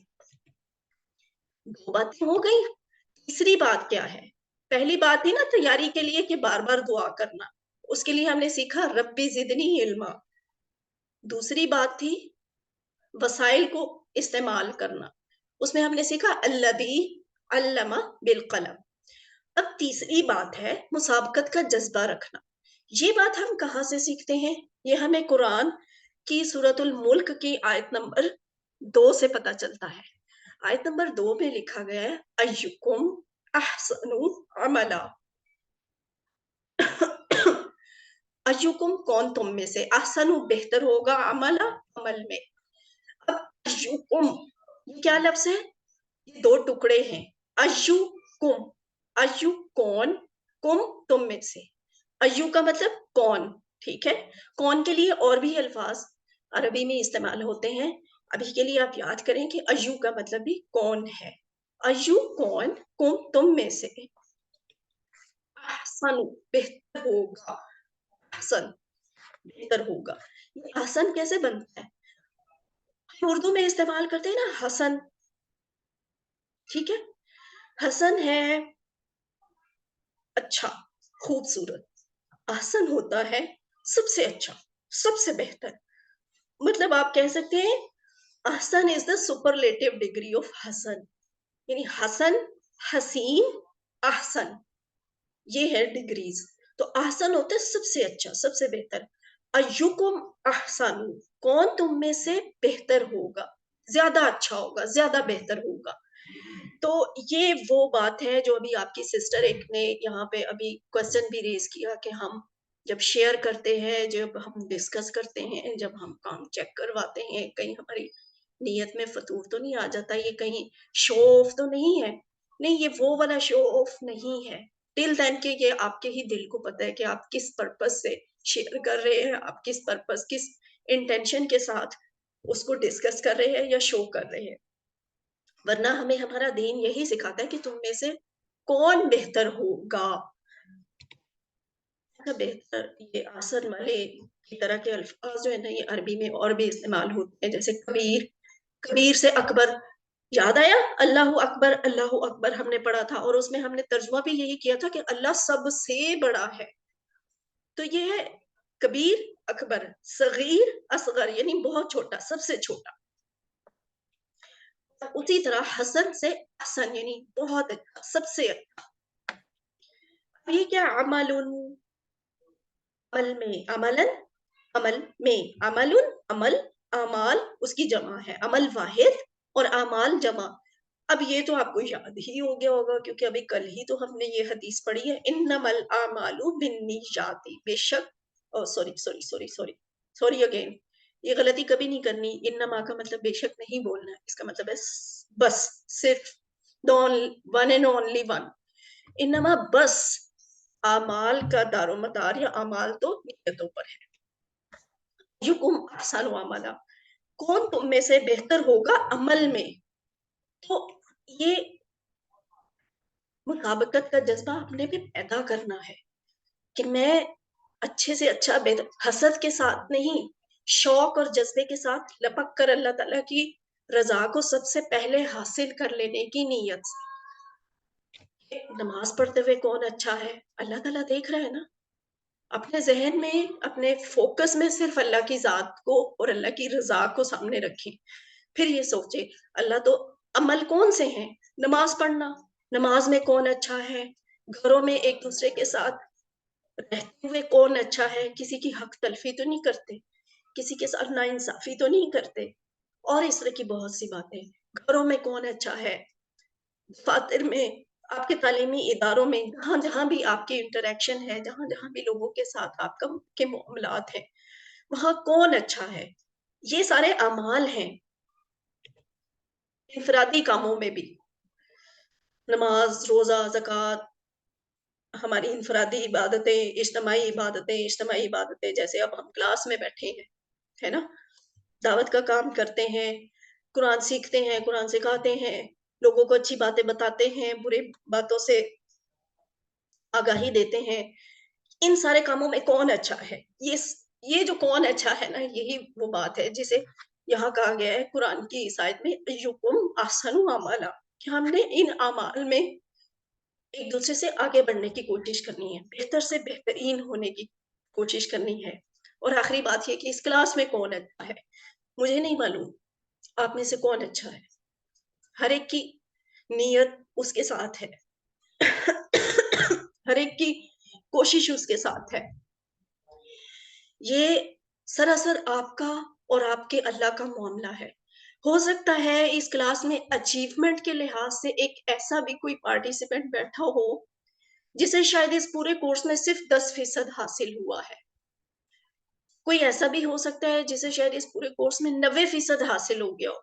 دو باتیں ہو گئی۔ تیسری بات کیا ہے؟ پہلی بات تھی نا تیاری کے لیے کہ بار بار دعا کرنا، اس کے لیے ہم نے سیکھا ربی زدنی علما۔ دوسری بات تھی وسائل کو استعمال کرنا، اس میں ہم نے سیکھا الذی علم بالقلم۔ اب تیسری بات ہے مسابقت کا جذبہ رکھنا۔ یہ بات ہم کہاں سے سیکھتے ہیں؟ یہ ہمیں قرآن کی سورۃ الملک کی آیت نمبر 2 سے پتہ چلتا ہے۔ آیت نمبر 2 میں لکھا گیا ہے ایکم احسن عملا، ایکم کون تم میں سے، احسن بہتر ہوگا، عملا عمل میں۔ اب ایکم یہ کیا لفظ ہے؟ یہ دو ٹکڑے ہیں، ایکم، ایو کون، کم تم میں سے۔ ایو کا مطلب کون، ٹھیک ہے؟ کون کے لیے اور بھی الفاظ عربی میں استعمال ہوتے ہیں، ابھی کے لیے آپ یاد کریں کہ ایو کا مطلب بھی کون ہے۔ ایو کون، کم تم میں سے، احسن بہتر ہوگا، احسن بہتر ہوگا۔ یہ احسن کیسے بنتا ہے؟ اردو میں استعمال کرتے ہیں نا حسن، ٹھیک ہے؟ حسن ہے اچھا، خوبصورت، احسن ہوتا ہے سب سے اچھا، سب سے بہتر۔ مطلب آپ کہہ سکتے ہیں احسن از دا سپرلیٹو ڈگری آف حسن، یعنی حسن، حسین، احسن، یہ ہے ڈگریز۔ تو احسن ہوتا ہے سب سے اچھا، سب سے بہتر۔ ایکم احسن، کون تم میں سے بہتر ہوگا، زیادہ اچھا ہوگا، زیادہ بہتر ہوگا۔ تو یہ وہ بات ہے جو ابھی آپ کی سسٹر ایک نے یہاں پہ ابھی کوسچن بھی ریز کیا کہ ہم جب شیئر کرتے ہیں، جب ہم ڈسکس کرتے ہیں، جب ہم کام چیک کرواتے ہیں، کہیں ہماری نیت میں فتور تو نہیں آ جاتا، یہ کہیں شو آف تو نہیں ہے؟ نہیں، یہ وہ والا شو آف نہیں ہے، ٹل دین کہ یہ آپ کے ہی دل کو پتہ ہے کہ آپ کس پرپس سے شیئر کر رہے ہیں، آپ کس پرپس، کس انٹینشن کے ساتھ اس کو ڈسکس کر رہے ہیں یا شو کر رہے ہیں۔ ورنہ ہمیں ہمارا دین یہی سکھاتا ہے کہ تم میں سے کون بہتر ہوگا۔ بہتر، یہ آسن والے کی طرح کے الفاظ جو ہے نا یہ عربی میں اور بھی استعمال ہوتے ہیں، جیسے کبیر، کبیر سے اکبر، یاد آیا؟ اللہ اکبر، اللہ اکبر ہم نے پڑھا تھا، اور اس میں ہم نے ترجمہ بھی یہی کیا تھا کہ اللہ سب سے بڑا ہے۔ تو یہ ہے کبیر، اکبر، صغیر، اصغر، یعنی بہت چھوٹا، سب سے چھوٹا۔ اسی طرح حسن سے احسن، یعنی بہت اچھا، سب سے اچھا۔ یہ کیا عمل، عمل میں، عملن، عمل میں، عمل، عمل، اعمال اس کی جمع ہے، عمل واحد اور اعمال جمع۔ اب یہ تو آپ کو یاد ہی ہو گیا ہوگا کیونکہ ابھی کل ہی تو ہم نے یہ حدیث پڑھی ہے، انما الاعمال بالنیات، بے شک، سوری اگین، یہ غلطی کبھی نہیں کرنی، انما کا مطلب بے شک نہیں بولنا، اس کا مطلب ہے بس، صرف، ون اینڈ اونلی ون، انما بس اعمال کا دار و مدار یا اعمال تو نیتوں پر ہے۔ یکم احسن عملا، کون تم میں سے بہتر ہوگا عمل میں۔ تو یہ مسابقت کا جذبہ اپنے پہ پیدا کرنا ہے کہ میں اچھے سے اچھا، حسد کے ساتھ نہیں، شوق اور جذبے کے ساتھ لپک کر اللہ تعالیٰ کی رضا کو سب سے پہلے حاصل کر لینے کی نیت سے. نماز پڑھتے ہوئے کون اچھا ہے اللہ تعالیٰ دیکھ رہا ہے نا. اپنے ذہن میں اپنے فوکس میں صرف اللہ کی ذات کو اور اللہ کی رضا کو سامنے رکھیں. پھر یہ سوچے اللہ تو عمل کون سے ہیں. نماز پڑھنا، نماز میں کون اچھا ہے. گھروں میں ایک دوسرے کے ساتھ رہتے ہوئے کون اچھا ہے. کسی کی حق تلفی تو نہیں کرتے، کسی کے ساتھ ناانصافی تو نہیں کرتے، اور اس طرح کی بہت سی باتیں. گھروں میں کون اچھا ہے، دفاتر میں، آپ کے تعلیمی اداروں میں، جہاں جہاں بھی آپ کی انٹریکشن ہے، جہاں جہاں بھی لوگوں کے ساتھ آپ کے معاملات ہیں، وہاں کون اچھا ہے. یہ سارے اعمال ہیں. انفرادی کاموں میں بھی نماز، روزہ، زکوٰۃ، ہماری انفرادی عبادتیں، اجتماعی عبادتیں جیسے اب ہم کلاس میں بیٹھے ہیں، ہے نا، دعوت کا کام کرتے ہیں، قرآن سیکھتے ہیں، قرآن سکھاتے ہیں، لوگوں کو اچھی باتیں بتاتے ہیں، برے باتوں سے آگاہی دیتے ہیں. ان سارے کاموں میں کون اچھا ہے. یہ جو کون اچھا ہے نا، یہی وہ بات ہے جسے یہاں کہا گیا ہے قرآن کی اس آیت میں ایکم احسن عملا، کہ ہم نے ان اعمال میں ایک دوسرے سے آگے بڑھنے کی کوشش کرنی ہے، بہتر سے بہترین ہونے کی کوشش کرنی ہے. اور آخری بات یہ کہ اس کلاس میں کون اچھا ہے. مجھے نہیں معلوم آپ میں سے کون اچھا ہے. ہر ایک کی نیت اس کے ساتھ ہے، ہر ایک کی کوشش اس کے ساتھ ہے. یہ سراسر آپ کا اور آپ کے اللہ کا معاملہ ہے. ہو سکتا ہے اس کلاس میں اچیومنٹ کے لحاظ سے ایک ایسا بھی کوئی پارٹیسپینٹ بیٹھا ہو جسے شاید اس پورے کورس میں صرف 10% حاصل ہوا ہے. کوئی ایسا بھی ہو سکتا ہے جسے شاید اس پورے کورس میں 90% حاصل ہو گیا ہو.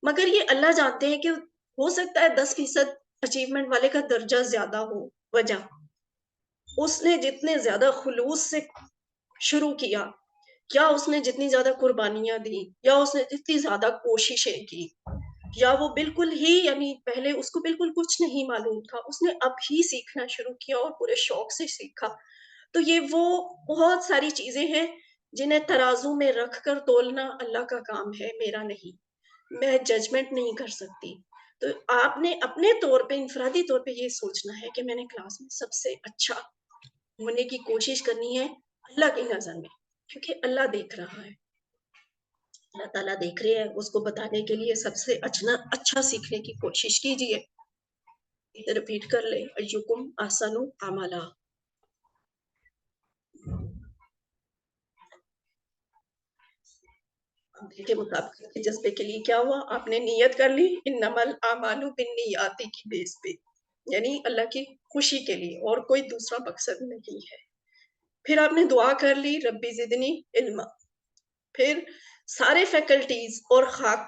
مگر یہ اللہ جانتے ہیں کہ ہو سکتا ہے 10% اچیومنٹ والے کا درجہ زیادہ ہو. وجہ اس نے جتنے زیادہ خلوص سے شروع کیا، یا اس نے جتنی زیادہ قربانیاں دی، یا اس نے جتنی زیادہ کوششیں کی، یا وہ بالکل ہی یعنی پہلے اس کو بالکل کچھ نہیں معلوم تھا، اس نے اب ہی سیکھنا شروع کیا اور پورے شوق سے سیکھا. تو یہ وہ بہت ساری چیزیں ہیں جنہیں ترازو میں رکھ کر تولنا اللہ کا کام ہے، میرا نہیں. میں ججمنٹ نہیں کر سکتی. تو آپ نے اپنے طور پہ انفرادی طور پہ یہ سوچنا ہے کہ میں نے کلاس میں سب سے اچھا ہونے کی کوشش کرنی ہے اللہ کی نظر میں، کیونکہ اللہ دیکھ رہا ہے. اللہ تعالیٰ دیکھ رہے ہیں. اس کو بتانے کے لیے سب سے اچھا سیکھنے کی کوشش کیجیے. ریپیٹ کر لیں، ایکم احسن عملا. کے مطابق جذبے کے لیے کیا ہوا، آپ نے نیت کر لی انما الاعمال بالنیات کی بیس پہ، یعنی اللہ کی خوشی کے لیے، اور کوئی دوسرا مقصد نہیں ہے. پھر آپ نے دعا کر لی ربی زدنی علما. پھر سارے فیکلٹیز اور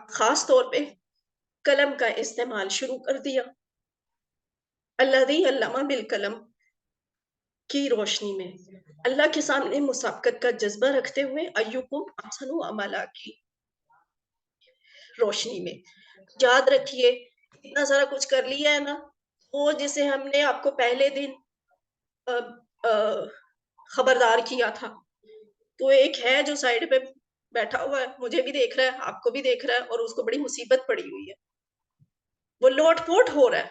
خاص طور پہ قلم کا استعمال شروع کر دیا. الذی علم بالقلم کی روشنی میں اللہ کے سامنے مسابقت کا جذبہ رکھتے ہوئے ایکم احسن عملا کی روشنی میں یاد رکھیے اتنا سارا کچھ کر لیا ہے نا، وہ جسے ہم نے آپ کو پہلے دن خبردار کیا تھا، تو ایک ہے جو سائڈ پہ بیٹھا ہوا ہے، مجھے بھی دیکھ رہا ہے، آپ کو بھی دیکھ رہا ہے، اور اس کو بڑی مصیبت پڑی ہوئی ہے، وہ لوٹ پوٹ ہو رہا ہے.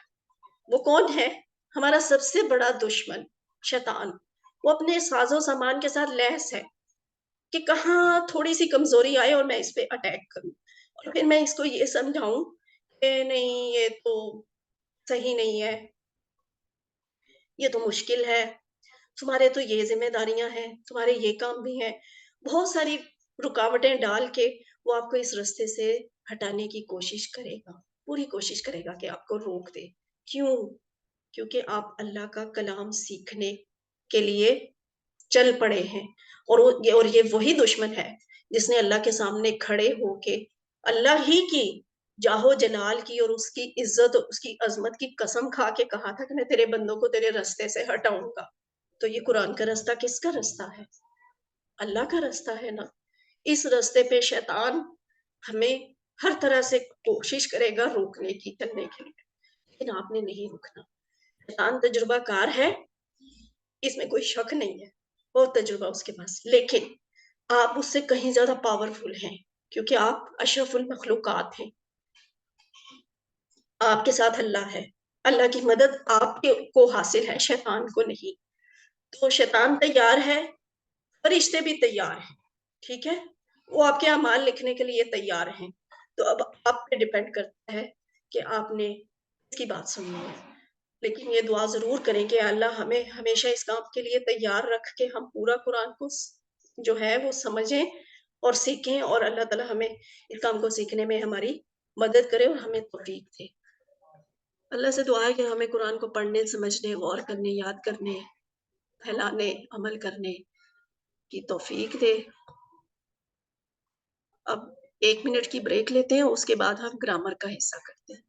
وہ کون ہے؟ ہمارا سب سے بڑا دشمن شیطان. وہ اپنے ساز و سامان کے ساتھ لیس ہے کہ کہاں تھوڑی سی کمزوری آئے اور میں اس پہ اٹیک کروں، اور پھر میں اس کو یہ سمجھاؤں کہ نہیں یہ تو صحیح نہیں ہے، یہ تو مشکل ہے، تمہارے تو یہ ذمہ داریاں ہیں، تمہارے یہ کام بھی ہیں. بہت ساری رکاوٹیں ڈال کے وہ آپ کو اس رستے سے ہٹانے کی کوشش کرے گا، پوری کوشش کرے گا کہ آپ کو روک دے. کیوں؟ کیونکہ آپ اللہ کا کلام سیکھنے کے لیے چل پڑے ہیں، اور یہ وہی دشمن ہے جس نے اللہ کے سامنے کھڑے ہو کے اللہ ہی کی جاہو جلال کی اور اس کی عزت اور اس کی عظمت کی قسم کھا کے کہا تھا کہ میں تیرے بندوں کو تیرے رستے سے ہٹاؤں گا. تو یہ قرآن کا رستہ کس کا رستہ ہے؟ اللہ کا رستہ ہے نا. اس رستے پہ شیطان ہمیں ہر طرح سے کوشش کرے گا روکنے کی، چلنے کے لیے، لیکن آپ نے نہیں رکنا. شیطان تجربہ کار ہے، اس میں کوئی شک نہیں ہے، بہت تجربہ اس کے پاس، لیکن آپ اس سے کہیں زیادہ پاورفل ہیں، کیونکہ آپ اشرف المخلوقات ہیں، آپ کے ساتھ اللہ ہے، اللہ کی مدد آپ کو حاصل ہے، شیطان کو نہیں۔ تو شیطان تیار ہے، فرشتے بھی تیار ہیں، ٹھیک ہے، وہ آپ کے اعمال لکھنے کے لیے تیار ہیں۔ تو اب آپ پہ ڈیپینڈ کرتا ہے کہ آپ نے اس کی بات سننی ہے، لیکن یہ دعا ضرور کریں کہ اللہ ہمیں ہمیشہ اس کام کے لیے تیار رکھ کے ہم پورا قرآن کو جو ہے وہ سمجھیں اور سیکھیں، اور اللہ تعالیٰ ہمیں اس کام کو سیکھنے میں ہماری مدد کرے اور ہمیں توفیق دے۔ اللہ سے دعا ہے کہ ہمیں قرآن کو پڑھنے، سمجھنے، غور کرنے، یاد کرنے، پھیلانے، عمل کرنے کی توفیق دے۔ اب 1 منٹ کی بریک لیتے ہیں، اس کے بعد ہم گرامر کا حصہ کرتے ہیں۔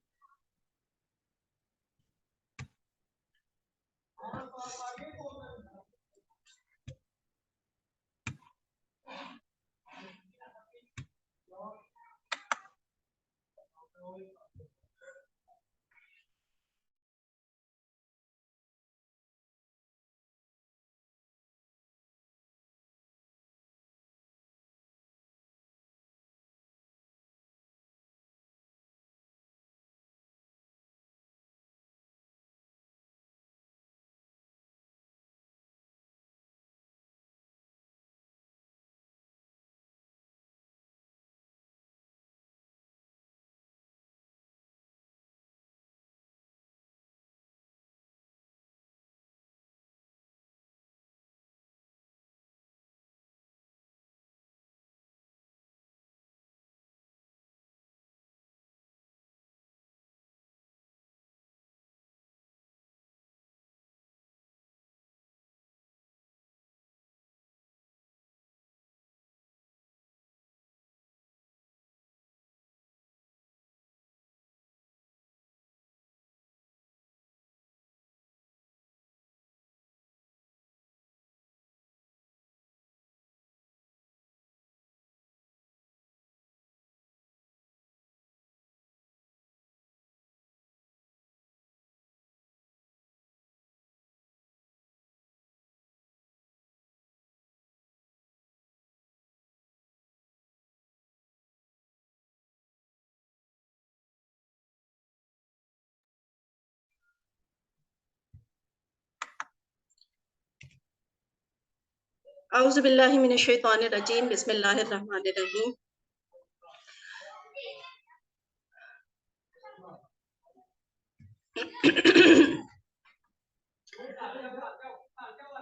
اعوذ باللہ من الشیطان الرجیم، بسم اللہ الرحمن الرحیم۔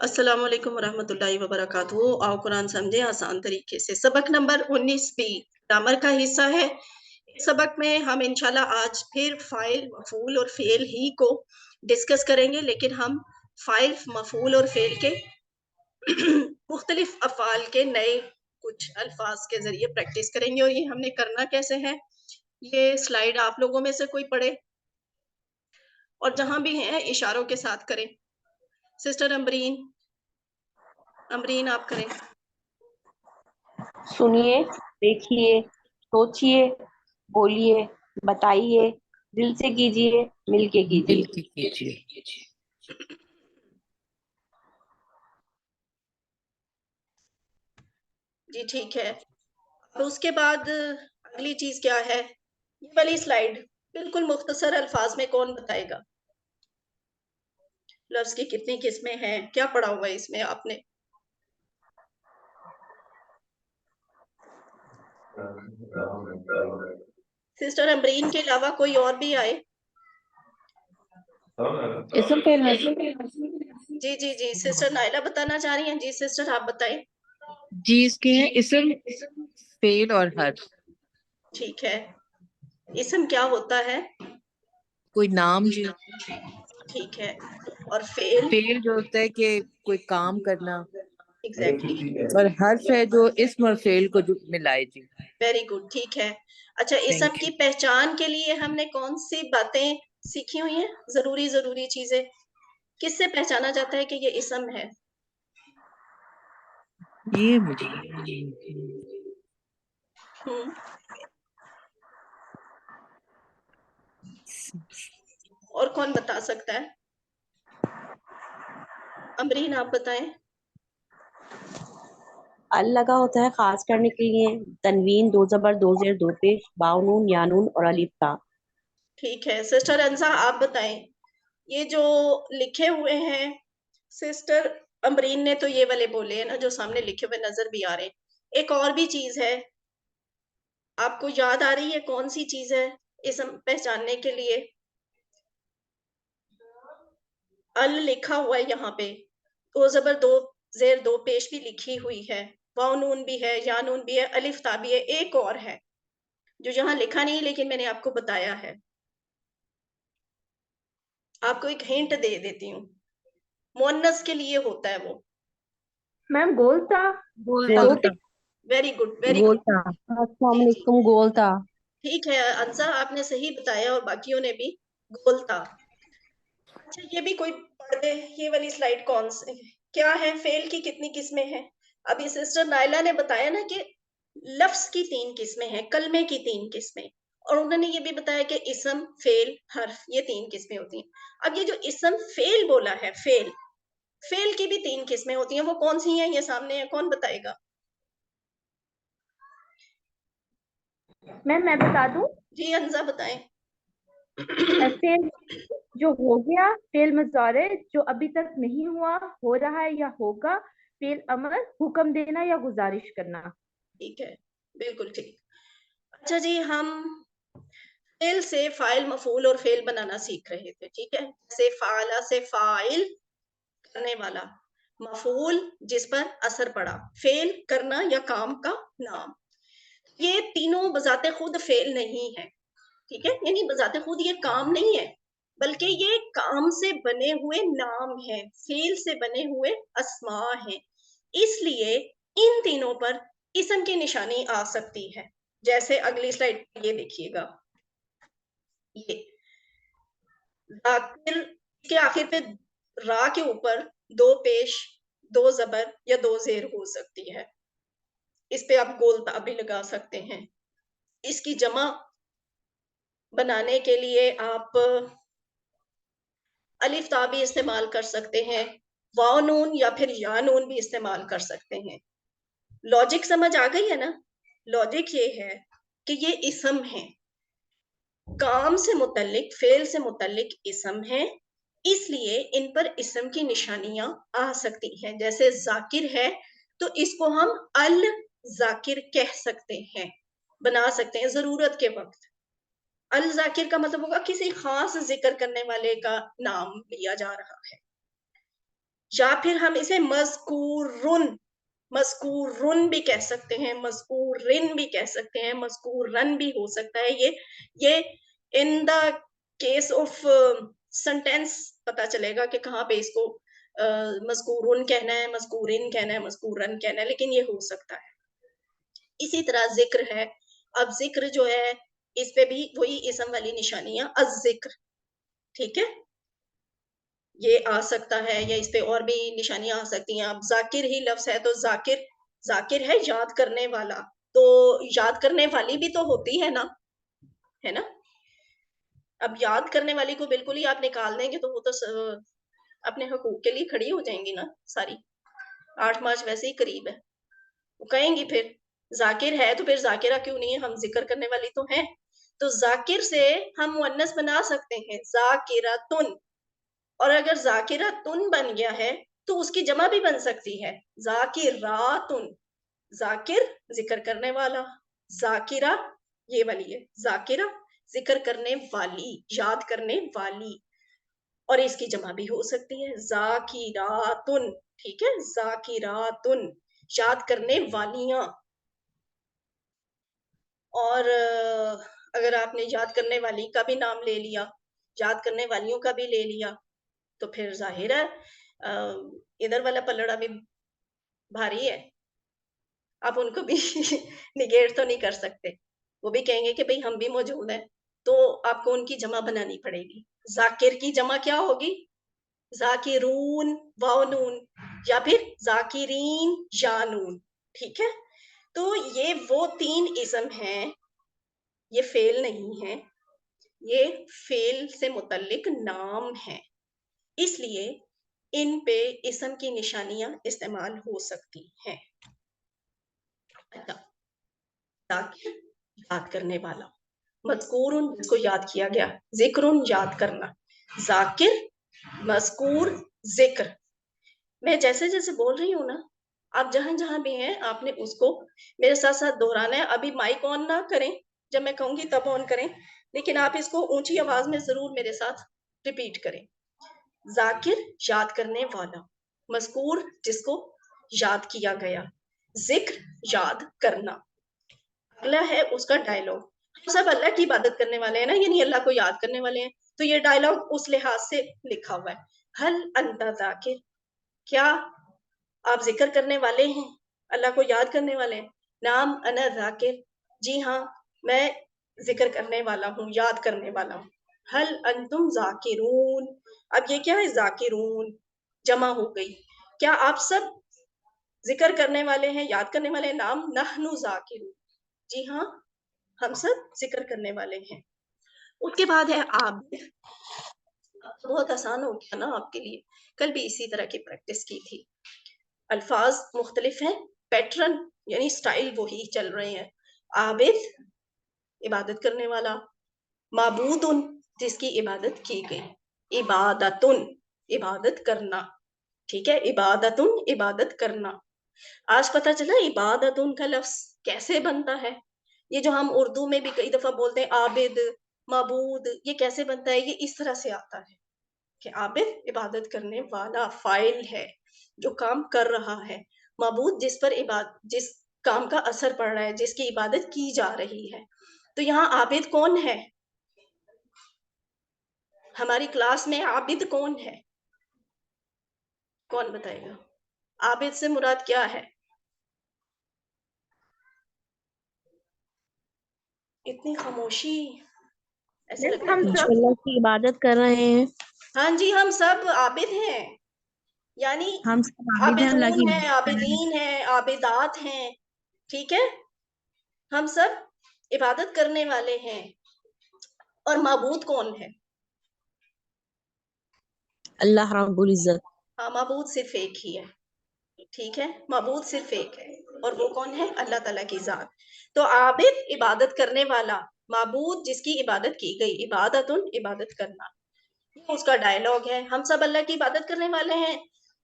السلام علیکم ورحمۃ اللہ وبرکاتہ۔ آؤ قرآن سمجھے آسان طریقے سے۔ سبق نمبر 19 گرامر کا حصہ ہے۔ اس سبق میں ہم انشاءاللہ آج پھر فاعل، مفعول اور فعل ہی کو ڈسکس کریں گے، لیکن ہم فاعل، مفعول اور فعل کے مختلف افعال کے نئے کچھ الفاظ کے ذریعے پریکٹس کریں گے۔ اور یہ ہم نے کرنا کیسے ہے، یہ سلائیڈ آپ لوگوں میں سے کوئی پڑھے اور جہاں بھی ہیں اشاروں کے ساتھ کریں۔ سسٹر امرین آپ کریں۔ سنیے، دیکھیے، سوچیے، بولیے، بتائیے، دل سے کیجیے، مل کے کیجیے۔ دل کی کیجیے۔ جی ٹھیک ہے۔ اور اس کے بعد اگلی چیز کیا ہے، یہ والی سلائیڈ بالکل مختصر الفاظ میں کون بتائے گا؟ لفظ کی کتنی قسمیں ہیں، کیا پڑھا ہوا ہے اس میں آپ نے؟ سسٹر امبرین کے علاوہ کوئی اور بھی آئے؟ اسم فعل جی جی جی، سسٹر نائلہ بتانا چاہ رہی ہیں؟ جی سسٹر آپ بتائیں۔ جی، اس کے ہیں اسم، فعل اور حرف۔ ٹھیک ہے، اسم کیا ہوتا ہے؟ کوئی نام جی۔ ٹھیک ہے، اور فعل؟ فعل جو ہوتا ہے کہ کوئی کام کرنا، ایگزیکٹلی، اور حرف ہے جو اسم اور فعل کو جو ملائے جی۔ ویری گڈ، ٹھیک ہے۔ اچھا، اسم Thank کی you۔ پہچان کے لیے ہم نے کون سی باتیں سیکھی ہوئی ہیں؟ ضروری چیزیں کس سے پہچانا جاتا ہے کہ یہ اسم ہے؟ یہ مجھے ہم، اور کون بتا سکتا ہے؟ امرین آپ بتائیں۔ ال لگا ہوتا ہے خاص کرنے کے لیے، تنوین، دو زبر، دو زیر، دو پیش، واو نون، یا نون اور الف تا. ٹھیک ہے سسٹر انسا آپ بتائیں، یہ جو لکھے ہوئے ہیں سسٹر امرین نے تو یہ والے بولے ہیں نا جو سامنے لکھے ہوئے نظر بھی آ رہے ہیں، ایک اور بھی چیز ہے آپ کو یاد آ رہی ہے کون سی چیز ہے اسم پہچاننے کے لیے؟ ال لکھا ہوا ہے یہاں پہ، دو زبر دو زیر دو پیش بھی لکھی ہوئی ہے، واو نون بھی ہے، یا نون بھی ہے، الف تا بھی ہے، ایک اور ہے جو یہاں لکھا نہیں لیکن میں نے آپ کو بتایا ہے. آپ کو ایک ہنٹ دے دیتی ہوں، مؤنث کے لیے ہوتا ہے وہ. میم گولتا. گولتا. Very good very good. گولتا. السلام جی جی علیکم. گولتا. ٹھیک ہے انسا آپ نے صحیح بتایا اور باقیوں نے بھی گولتا. اچھا یہ بھی کوئی پڑھ دے، یہ والی سلائیڈ کون سے کیا ہے، فیل کی کتنی قسمیں ہیں؟ ابھی سسٹر نائلہ نے بتایا نا کہ لفظ کی 3 قسمیں ہیں، کلمے کی 3 قسمیں، اور انہوں نے یہ بھی بتایا کہ اسم، فیل، حرف، یہ 3 قسمیں ہوتی ہیں. اب یہ جو اسم فیل بولا ہے، فیل فیل کی بھی 3 قسمیں ہوتی ہیں، وہ کون سی ہیں؟ یہ سامنے ہے، کون بتائے گا؟ میم میں بتا دوں. جی انزا بتائیں. فعل جو ہو گیا، فعل مضارع جو ابھی تک نہیں ہوا، ہو رہا ہے یا ہوگا. فعل امر حکم دینا یا گزارش کرنا. ٹھیک ہے بالکل ٹھیک. اچھا جی ہم فعل سے فاعل، مفعول اور فعل بنانا سیکھ رہے تھے، ٹھیک ہے. جیسے فعل سے فاعل کرنے والا، مفعول جس پر اثر پڑا، فعل کرنا یا کام کا نام. یہ تینوں بذات خود فعل نہیں ہے، ٹھیک ہے، یعنی بذات خود یہ کام نہیں ہے بلکہ یہ کام سے بنے ہوئے نام ہیں، فعل سے بنے ہوئے اسماء ہیں. اس لیے ان تینوں پر اسم کی نشانی آ سکتی ہے. جیسے اگلی سلائیڈ یہ دیکھیے گا، یہ ذاکر کے آخر پہ را کے اوپر 2 پیش، 2 زبر یا 2 زیر ہو سکتی ہے. اس پہ آپ گولتا بھی لگا سکتے ہیں. اس کی جمع بنانے کے لیے آپ الف تا بھی استعمال کر سکتے ہیں، واو نون یا پھر یا نون بھی استعمال کر سکتے ہیں. لاجک سمجھ آ گئی ہے نا؟ لاجک یہ ہے کہ یہ اسم ہیں، کام سے متعلق، فعل سے متعلق اسم ہیں، اس لیے ان پر اسم کی نشانیاں آ سکتی ہیں. جیسے ذاکر ہے تو اس کو ہم الذاکر کہہ سکتے ہیں، بنا سکتے ہیں ضرورت کے وقت. الذاکر کا مطلب ہوگا کسی خاص ذکر کرنے والے کا نام لیا جا رہا ہے. یا پھر ہم اسے مذکورن بھی کہہ سکتے ہیں، مذکورن بھی کہہ سکتے ہیں، مذکورن بھی ہو سکتا ہے. یہ ان دا کیس آف سینٹینس پتا چلے گا کہ کہاں پہ اس کو مذکورن کہنا ہے، مذکورن کہنا ہے، مذکورن کہنا ہے، لیکن یہ ہو سکتا ہے. اسی طرح ذکر ہے. اب ذکر جو ہے اس پہ بھی وہی اسم والی نشانیاں الذکر، ٹھیک ہے، یہ آ سکتا ہے، یا اس پہ اور بھی نشانیاں آ سکتی ہیں. اب ذاکر ہی لفظ ہے تو ذاکر ہے یاد کرنے والا، تو یاد کرنے والی بھی تو ہوتی ہے نا، ہے نا. اب یاد کرنے والی کو بالکل ہی آپ نکال دیں گے تو وہ تو اپنے حقوق کے لیے کھڑی ہو جائیں گی نا ساری. 8 مارچ ویسے ہی قریب ہے، وہ کہیں گی پھر ذاکر ہے تو پھر ذاکرہ کیوں نہیں ہے، ہم ذکر کرنے والی تو ہیں. تو ذاکر سے ہم مؤنث بنا سکتے ہیں ذاکرۃن، اور اگر ذاکرۃن بن گیا ہے تو اس کی جمع بھی بن سکتی ہے ذاکراتن. ذاکر ذکر کرنے والا، ذاکرہ یہ والی ہے، ذاکرہ ذکر کرنے والی، یاد کرنے والی، اور اس کی جمع بھی ہو سکتی ہے ذاکراتن، ٹھیک ہے، ذاکراتن یاد کرنے والیاں. اور اگر آپ نے یاد کرنے والی کا بھی نام لے لیا، یاد کرنے والیوں کا بھی لے لیا، تو پھر ظاہر ہے ادھر والا پلڑا بھی بھاری ہے، آپ ان کو بھی نگیٹ تو نہیں کر سکتے. وہ بھی کہیں گے کہ بھئی ہم بھی موجود ہیں، تو آپ کو ان کی جمع بنانی پڑے گی. ذاکر کی جمع کیا ہوگی؟ ذاکرون واو نون، یا پھر ذاکرین یا نون، ٹھیک ہے. تو یہ وہ 3 اسم ہیں، یہ فعل نہیں ہے، یہ فعل سے متعلق نام ہیں، اس لیے ان پہ اسم کی نشانیاں استعمال ہو سکتی ہیں. اچھا، ذاکر یاد کرنے والا، مذکورن جس کو یاد کیا گیا، ذکرن یاد کرنا، ذاکر، مذکور، ذکر. میں جیسے جیسے بول رہی ہوں نا، آپ جہاں جہاں بھی ہیں آپ نے اس کو میرے ساتھ ساتھ دہرانا ہے. ابھی مائک آن نہ کریں، جب میں کہوں گی تب آن کریں، لیکن آپ اس کو اونچی آواز میں ضرور میرے ساتھ ریپیٹ کریں. ذاکر یاد کرنے والا، مذکور جس کو یاد کیا گیا، ذکر یاد کرنا. اگلا ہے اس کا ڈائلاگ. ہم سب اللہ کی عبادت کرنے والے ہیں نا، یعنی اللہ کو یاد کرنے والے ہیں، تو یہ ڈائلاگ اس لحاظ سے لکھا ہوا ہے. حل انت ذاکر، کیا آپ ذکر کرنے والے ہیں، اللہ کو یاد کرنے والے ہیں؟ نام انا ذاکر، جی ہاں میں ذکر کرنے والا ہوں، یاد کرنے والا ہوں. حل انتم ذاکرون، اب یہ کیا ہے؟ ذاکرون جمع ہو گئی. کیا آپ سب ذکر کرنے والے ہیں، یاد کرنے والے ہیں؟ نام نحنو ذاکرون، جی ہاں ہم سب ذکر کرنے والے ہیں. اس کے بعد ہے عابد. بہت آسان ہو گیا نا آپ کے لیے، کل بھی اسی طرح کی پریکٹس کی تھی. الفاظ مختلف ہیں، پیٹرن یعنی سٹائل وہی چل رہے ہیں. عابد عبادت کرنے والا، معبود جس کی عبادت کی گئی، عبادتن عبادت کرنا. ٹھیک ہے، عبادتن عبادت کرنا. آج پتہ چلا عبادتن کا لفظ کیسے بنتا ہے. یہ جو ہم اردو میں بھی کئی دفعہ بولتے ہیں عابد، معبود، یہ کیسے بنتا ہے؟ یہ اس طرح سے آتا ہے کہ عابد عبادت کرنے والا فاعل ہے جو کام کر رہا ہے، معبود جس پر جس کام کا اثر پڑ رہا ہے، جس کی عبادت کی جا رہی ہے. تو یہاں عابد کون ہے؟ ہماری کلاس میں عابد کون ہے؟ کون بتائے گا؟ عابد سے مراد کیا ہے؟ اتنی خاموشی، ایسے لگ رہا ہم ہے سب جو اللہ کی عبادت کر رہے ہیں، ہاں جی ہم سب عابد ہیں، یعنی ہم سب عابد ہیں اللہ کی عابدون ہیں، عبادت کر رہے ہیں. عابدین ہیں، عابدات ہیں. ٹھیک ہے، ہم سب عبادت کرنے والے ہیں. اور معبود کون ہے؟ اللہ رب العزت. ہاں معبود صرف ایک ہی ہے. ٹھیک ہے، معبود صرف ایک ہے، اور وہ کون ہے؟ اللہ تعالیٰ کی ذات. تو عابد عبادت کرنے والا، معبود جس کی عبادت کی گئی، عبادتن عبادت کرنا. یہ اس کا ڈائلاگ ہے. ہم سب اللہ کی عبادت کرنے والے ہیں،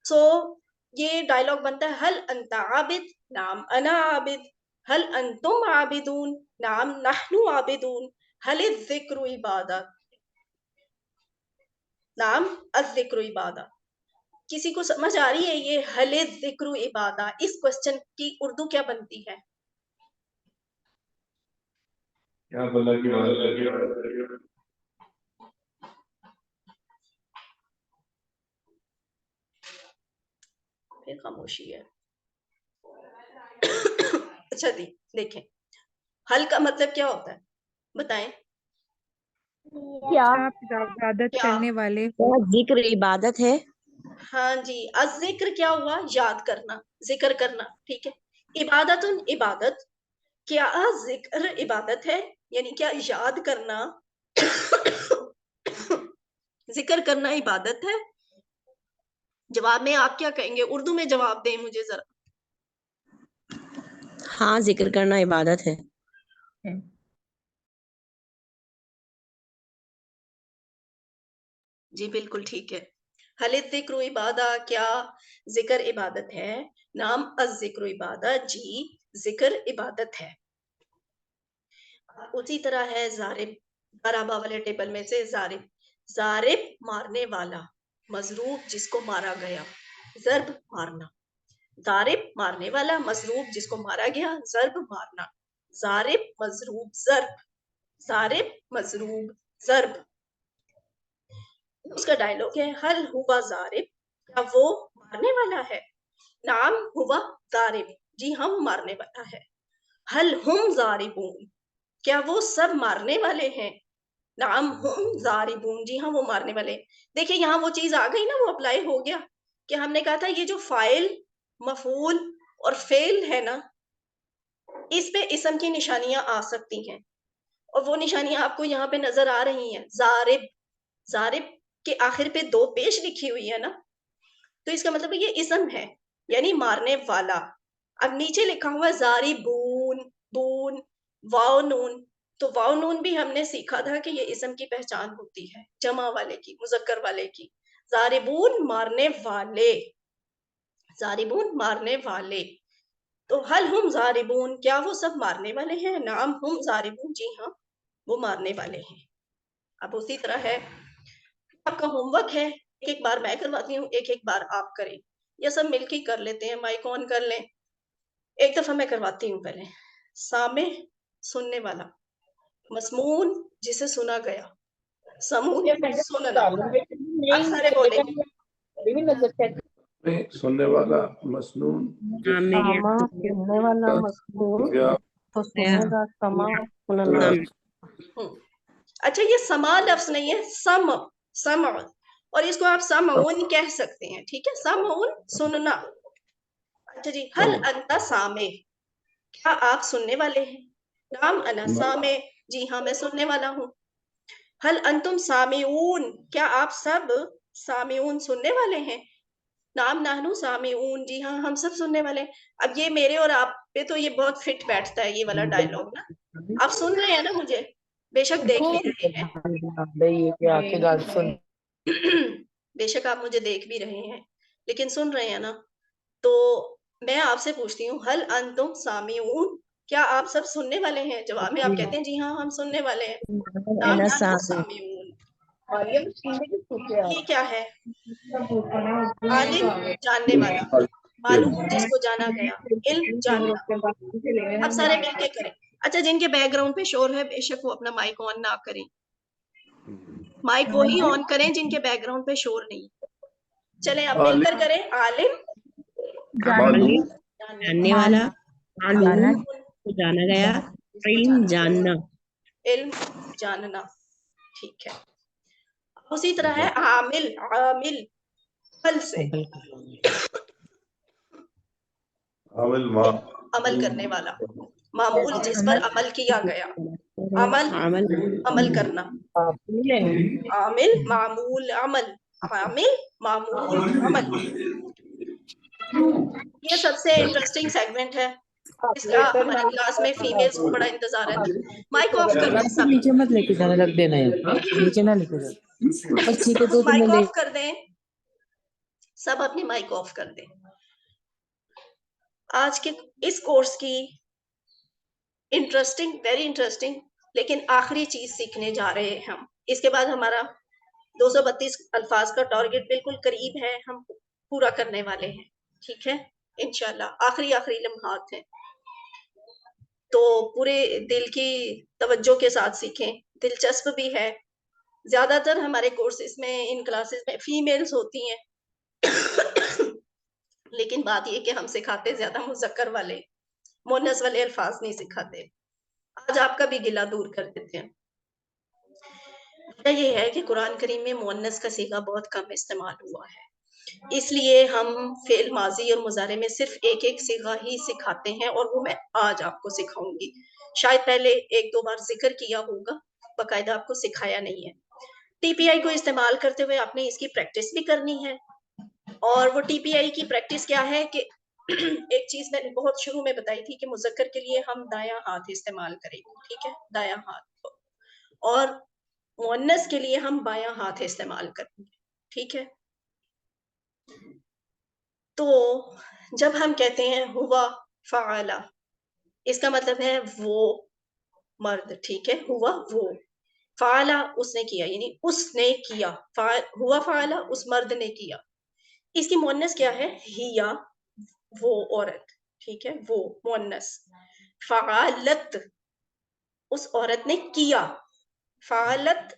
سو یہ ڈائلاگ بنتا ہے حل انت عابد، نام انا عابد. حل انتم عابدون، نام نحن عابدون. حل الذکر عبادت، نام الذکر عبادت. کسی کو سمجھ آ رہی ہے یہ حل الذکر عبادت؟ اس کوسچن کی اردو کیا بنتی ہے؟ کیا اللہ کی عبادت کر رہے ہو؟ پھر خاموشی ہے. اچھا جی دیکھیں، حل کا مطلب کیا ہوتا ہے بتائیں؟ کیا آپ عبادت کیا؟ کرنے والے ہو. کیا ذکر عبادت ہے؟ ہاں جی، الذکر کیا ہوا؟ یاد کرنا، ذکر کرنا. ٹھیک ہے، عبادت عبادت. کیا ذکر عبادت ہے؟ یعنی کیا یاد کرنا ذکر کرنا عبادت ہے؟ جواب میں آپ کیا کہیں گے؟ اردو میں جواب دیں مجھے ذرا. ہاں ذکر کرنا عبادت ہے. جی بالکل ٹھیک ہے. حل الذکر عبادت، کیا ذکر عبادت ہے؟ نام الذکر عبادت، جی ذکر عبادت ہے. اسی طرح ہے ضارب، ضربہ والے ٹیبل میں سے ضارب. ضارب مارنے والا، مضروب جس کو مارا گیا، ضرب مارنا. ضارب مارنے والا، مضروب جس کو مارا گیا، ضرب مارنا. ضارب مضروب ضرب، ضارب مضروب ضرب. اس کا ڈائلاگ ہے حل ہوا ضارب، کیا وہ مارنے والا ہے؟ نام ہوا ضارب، جی ہم مارنے والا ہے. حل ہم ضاربون، کیا وہ سب مارنے والے ہیں؟ نام ہم ضاربون، جی ہاں وہ مارنے والے. دیکھیں یہاں وہ چیز آ گئی نا، وہ اپلائی ہو گیا کہ ہم نے کہا تھا یہ جو فاعل، مفعول اور فعل ہے نا، اس پہ اسم کی نشانیاں آ سکتی ہیں، اور وہ نشانیاں آپ کو یہاں پہ نظر آ رہی ہیں. ضارب، ضارب کے آخر پہ دو پیش لکھی ہوئی ہے نا، تو اس کا مطلب یہ اسم ہے، یعنی مارنے والا. اب نیچے لکھا ہوا زاربون، بون، واو نون، تو واو نون بھی ہم نے سیکھا تھا کہ یہ اسم کی پہچان ہوتی ہے، جمع والے کی، مذکر والے کی. زاربون مارنے والے، زاربون مارنے والے. تو حل ہم زاربون، کیا وہ سب مارنے والے ہیں؟ نعم ہم زاربون، جی ہاں وہ مارنے والے ہیں. اب اسی طرح ہے، آپ کا ہوم ورک ہے، ایک بار میں کرواتی ہوں، ایک بار آپ کریں، یا سب مل کے ہی کر لیتے ہیں، مائک آن کر لیں. ایک دفعہ میں کرواتی ہوں پہلے. سامع سننے والا، مسمون جسے سنا گیا، سمون سننا. اب سارے بولیں سننے والا مسنون سامع سننے والا مسموع گیا تو سنے گا، سما سننا. اچھا یہ سما لفظ نہیں ہے، سمع، اور اس کو آپ سمعون کہہ سکتے ہیں، ٹھیک ہے، سمعون سننا. اچھا جی، حل انت سامع، کیا آپ سننے والے ہیں؟ نعم انا سامع، جی ہاں میں سننے والا ہوں. حل انتم سامعون، کیا آپ سب سامعون سننے والے ہیں؟ نعم نحن سامعون، جی ہاں ہم سب سننے والے ہیں. اب یہ میرے اور آپ پہ تو یہ بہت فٹ بیٹھتا ہے یہ والا ڈائلوگ نا. آپ سن رہے ہیں نا مجھے؟ بے شک دیکھ بھی رہے ہیں، بے شک آپ مجھے دیکھ بھی رہے ہیں لیکن سن رہے ہیں نا. تو میں آپ سے پوچھتی ہوں، حل انتم سامعون، کیا آپ سب سننے والے ہیں؟ جواب میں آپ کہتے ہیں جی ہاں ہم سننے والے ہیں. نعم نحن سامعون. یہ کیا ہے؟ عالم جاننے والا، معلوم جس کو جانا گیا، علم جاننا. اب سارے مل کے کریں. اچھا جن کے بیک گراؤنڈ پہ شور ہے بے شک وہ اپنا مائک آن نہ کریں، مائک وہی آن کریں جن کے بیک گراؤنڈ پہ شور نہیں. چلیں اب مل کر کریں. عالم معلوم جاننے والا، معلوم کو جانا گیا، علم جاننا. علم جاننا، ٹھیک ہے. اسی طرح ہے عامل، عامل عمل سے، عامل عمل کرنے والا، معمول جس پر عمل کیا گیا، عمل عمل کرنا. عامل معمول عمل، عامل معمول عمل. یہ سب سے انٹرسٹنگ سیگمنٹ ہے، اس کا ہماری کلاس میں فیمیلز کو بڑا انتظار ہے. مائک آف کر دیں سب، نیچے مت لے کے جانا، رکھ دینا ہے، نیچے نہ لے کے جانا. بس ٹھیک ہے تو مائک آف کر دیں سب، اپنی مائک آف کر دیں. آج کے اس کورس کی انٹرسٹنگ، ویری انٹرسٹنگ لیکن آخری چیز سیکھنے جا رہے ہیں ہم. اس کے بعد ہمارا 232 الفاظ کا ٹارگٹ بالکل قریب ہے، ہم پورا کرنے والے ہیں، ٹھیک ہے انشاءاللہ. آخری لمحات ہیں تو پورے دل کی توجہ کے ساتھ سیکھیں، دلچسپ بھی ہے. زیادہ تر ہمارے کورسز میں، ان کلاسز میں فیمیلز ہوتی ہیں لیکن بات یہ کہ ہم سکھاتے زیادہ مذکر والے، مونس والے الفاظ نہیں سکھاتے. آج آپ کا بھی گلہ دور کر دیتے ہیں. وجہ یہ ہے کہ قرآن کریم میں مونس کا صیغہ بہت کم استعمال ہوا ہے، اس لیے ہم فعل ماضی اور مضارع میں صرف ایک صیغہ ہی سکھاتے ہیں، اور وہ میں آج آپ کو سکھاؤں گی. شاید پہلے 1-2 بار ذکر کیا ہوگا، باقاعدہ آپ کو سکھایا نہیں ہے. ٹی پی آئی کو استعمال کرتے ہوئے آپ نے اس کی پریکٹس بھی کرنی ہے. اور وہ ٹی پی آئی کی پریکٹس کیا ہے کہ ایک چیز میں نے بہت شروع میں بتائی تھی کہ مذکر کے لیے ہم دایاں ہاتھ استعمال کریں گے، ٹھیک ہے، دایاں ہاتھ، اور مؤنث کے لیے ہم بایاں ہاتھ استعمال کریں گے، ٹھیک ہے. تو جب ہم کہتے ہیں ہوا فعلا، اس کا مطلب ہے وہ مرد، ٹھیک ہے، ہوا وہ، فعلا اس نے کیا، یعنی اس نے کیا، ہوا فعلا اس مرد نے کیا. اس کی مؤنث کیا ہے؟ ہیا، وہ عورت، ٹھیک ہے، وہ مؤنث. فعلت اس عورت نے کیا، فعلت،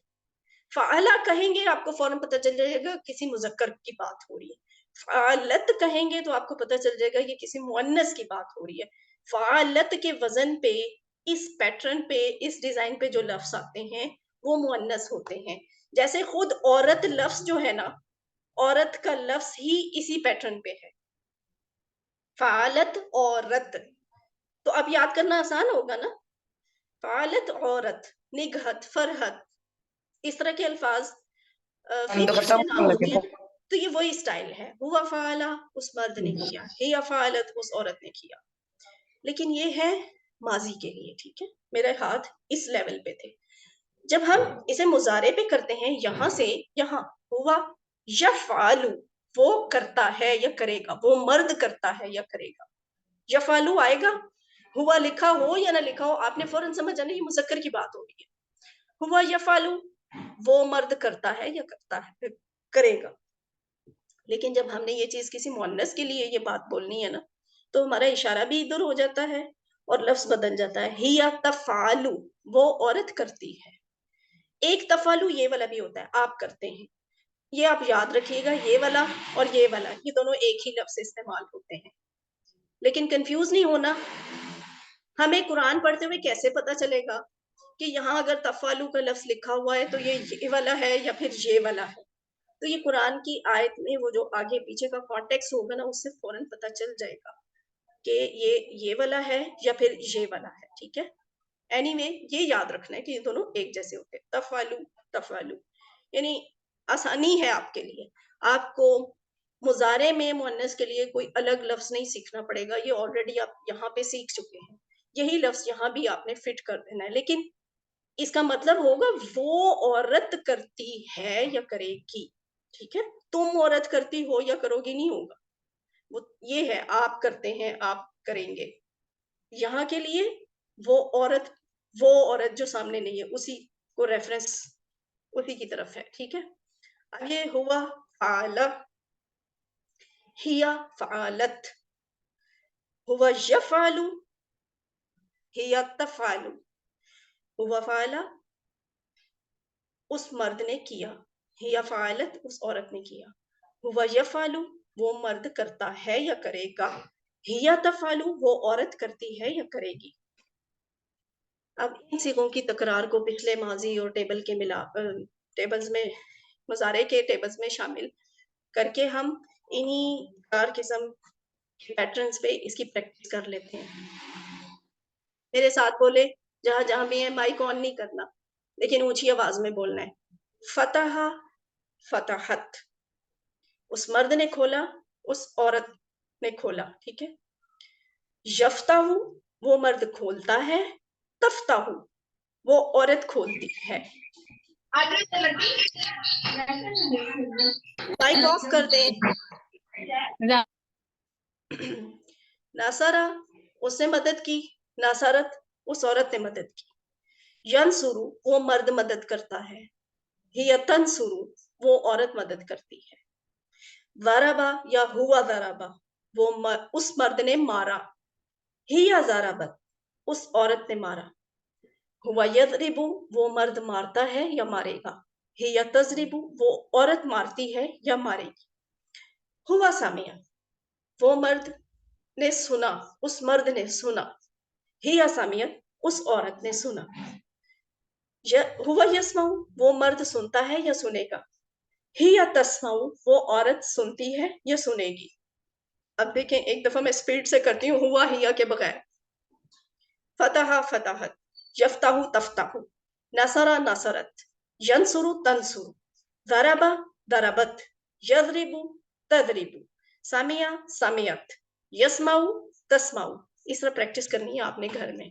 فعلا کہیں گے آپ کو فوراً پتہ چل جائے گا کسی مذکر کی بات ہو رہی ہے. فعلت کہیں گے تو آپ کو پتہ چل جائے گا کہ کسی مؤنث کی بات ہو رہی ہے. فعلت کے وزن پہ، اس پیٹرن پہ، اس ڈیزائن پہ جو لفظ آتے ہیں وہ مؤنث ہوتے ہیں. جیسے خود عورت لفظ جو ہے نا، عورت کا لفظ ہی اسی پیٹرن پہ ہے، فعلت عورت. تو اب یاد کرنا آسان ہوگا نا، فعلت عورت، نگہت، فرحت، اس طرح کے الفاظ فیمیل کے نام ہوتے ہیں. تو یہ وہی اسٹائل ہے، ہوا فعلا اس مرد نے کیا، ہی فعلت اس عورت نے کیا، لیکن یہ ہے ماضی کے لیے، ٹھیک ہے، میرے ہاتھ اس لیول پہ تھے. جب ہم اسے مضارع پہ کرتے ہیں، یہاں سے یہاں ہوا یفعلو وہ کرتا ہے یا کرے گا، وہ مرد کرتا ہے یا کرے گا. یفعلو آئے گا، ہوا لکھا ہو یا نہ لکھا ہو آپ نے فوراً سمجھ جانا یہ مذکر کی بات ہو رہی ہے. ہوا یفعلو وہ مرد کرتا ہے یا کرتا ہے کرے گا. لیکن جب ہم نے یہ چیز کسی مؤنث کے لیے یہ بات بولنی ہے نا، تو ہمارا اشارہ بھی ادھر ہو جاتا ہے اور لفظ بدل جاتا ہے. ہی تفعلو وہ عورت کرتی ہے. ایک تفعلو یہ والا بھی ہوتا ہے، آپ کرتے ہیں، یہ آپ یاد رکھیے گا، یہ والا اور یہ والا یہ دونوں ایک ہی لفظ استعمال ہوتے ہیں. لیکن کنفیوز نہیں ہونا. ہمیں قرآن پڑھتے ہوئے کیسے پتا چلے گا کہ یہاں اگر تفعلو کا لفظ لکھا ہوا ہے تو یہ والا ہے یا پھر یہ والا ہے؟ تو یہ قرآن کی آیت میں وہ جو آگے پیچھے کا کانٹیکس ہوگا نا، اس سے فوراً پتا چل جائے گا کہ یہ والا ہے یا پھر یہ والا ہے. ٹھیک ہے، اینی وے یہ یاد رکھنا ہے کہ یہ دونوں ایک جیسے ہوتے ہیں. تفعلو تفعلو یعنی آسانی ہے آپ کے لیے، آپ کو مضارع میں مؤنث کے لیے کوئی الگ لفظ نہیں سیکھنا پڑے گا، یہ آلریڈی آپ یہاں پہ سیکھ چکے ہیں، یہی لفظ یہاں بھی آپ نے فٹ کر دینا ہے. لیکن اس کا مطلب ہوگا وہ عورت کرتی ہے یا کرے گی. ٹھیک ہے، تم عورت کرتی ہو یا کرو گی نہیں ہوگا، وہ یہ ہے آپ کرتے ہیں آپ کریں گے. یہاں کے لیے وہ عورت جو سامنے نہیں ہے اسی کو ریفرنس اسی کی طرف ہے. ٹھیک ہے، اب یہ ہوا فعل، ہیا فعلت، ہوا یفعل، ہیا تفعل. ہوا فعل اس مرد نے کیا، ہیا فعلت اس عورت نے کیا. ہوا یفعل وہ مرد کرتا ہے یا کرے گا، ہیا تفعل وہ عورت کرتی ہے یا کرے گی. اب ان صیغوں کی تکرار کو پچھلے ماضی اور ٹیبلز میں مضارع کے ٹیبلز میں شامل کر کے ہم انہی 4 قسم کے پیٹرنز پہ اس کی پریکٹس کر لیتے ہیں. میرے ساتھ بولے، جہاں جہاں بھی ہے مائک آن نہیں کرنا لیکن اونچی آواز میں بولنا ہے. فتح فتحت اس مرد نے کھولا اس عورت نے کھولا. ٹھیک ہے، یفتح وہ مرد کھولتا ہے، تفتح وہ عورت کھولتی ہے. مائک آف کر دیں. ناصرہ اس نے مدد کی، ناصرت اس عورت نے مدد کی. ینصرو وہ مرد مدد کرتا ہے، ہی تنصرو وہ عورت مدد کرتی ہے. ضربا یا ہوا ضربا وہ اس مرد نے مارا، ہی ضربت اس عورت نے مارا. ہوا یضرب وہ مرد مارتا ہے یا مارے گا، ہی تضرب وہ عورت مارتی ہے یا مارے گی. ہوا سامع وہ مرد نے سنا، اس مرد نے سنا، ہی سامعت اس عورت نے سنا. ہوا یسمع وہ مرد سنتا ہے یا سنے گا، ہی تسمع وہ عورت سنتی ہے یا سنے گی. اب دیکھیں ایک دفعہ میں سپیڈ سے کرتی ہوں ہوا ہیا کے بغیر. فتح فتحت، یفتح تفتح، نصر نصرت، ینصر تنصر، ضرب ضربت، یضرب تضرب، سمع سمعت، یسمع تسمع. اس طرح پریکٹس کرنی ہے آپ نے گھر میں.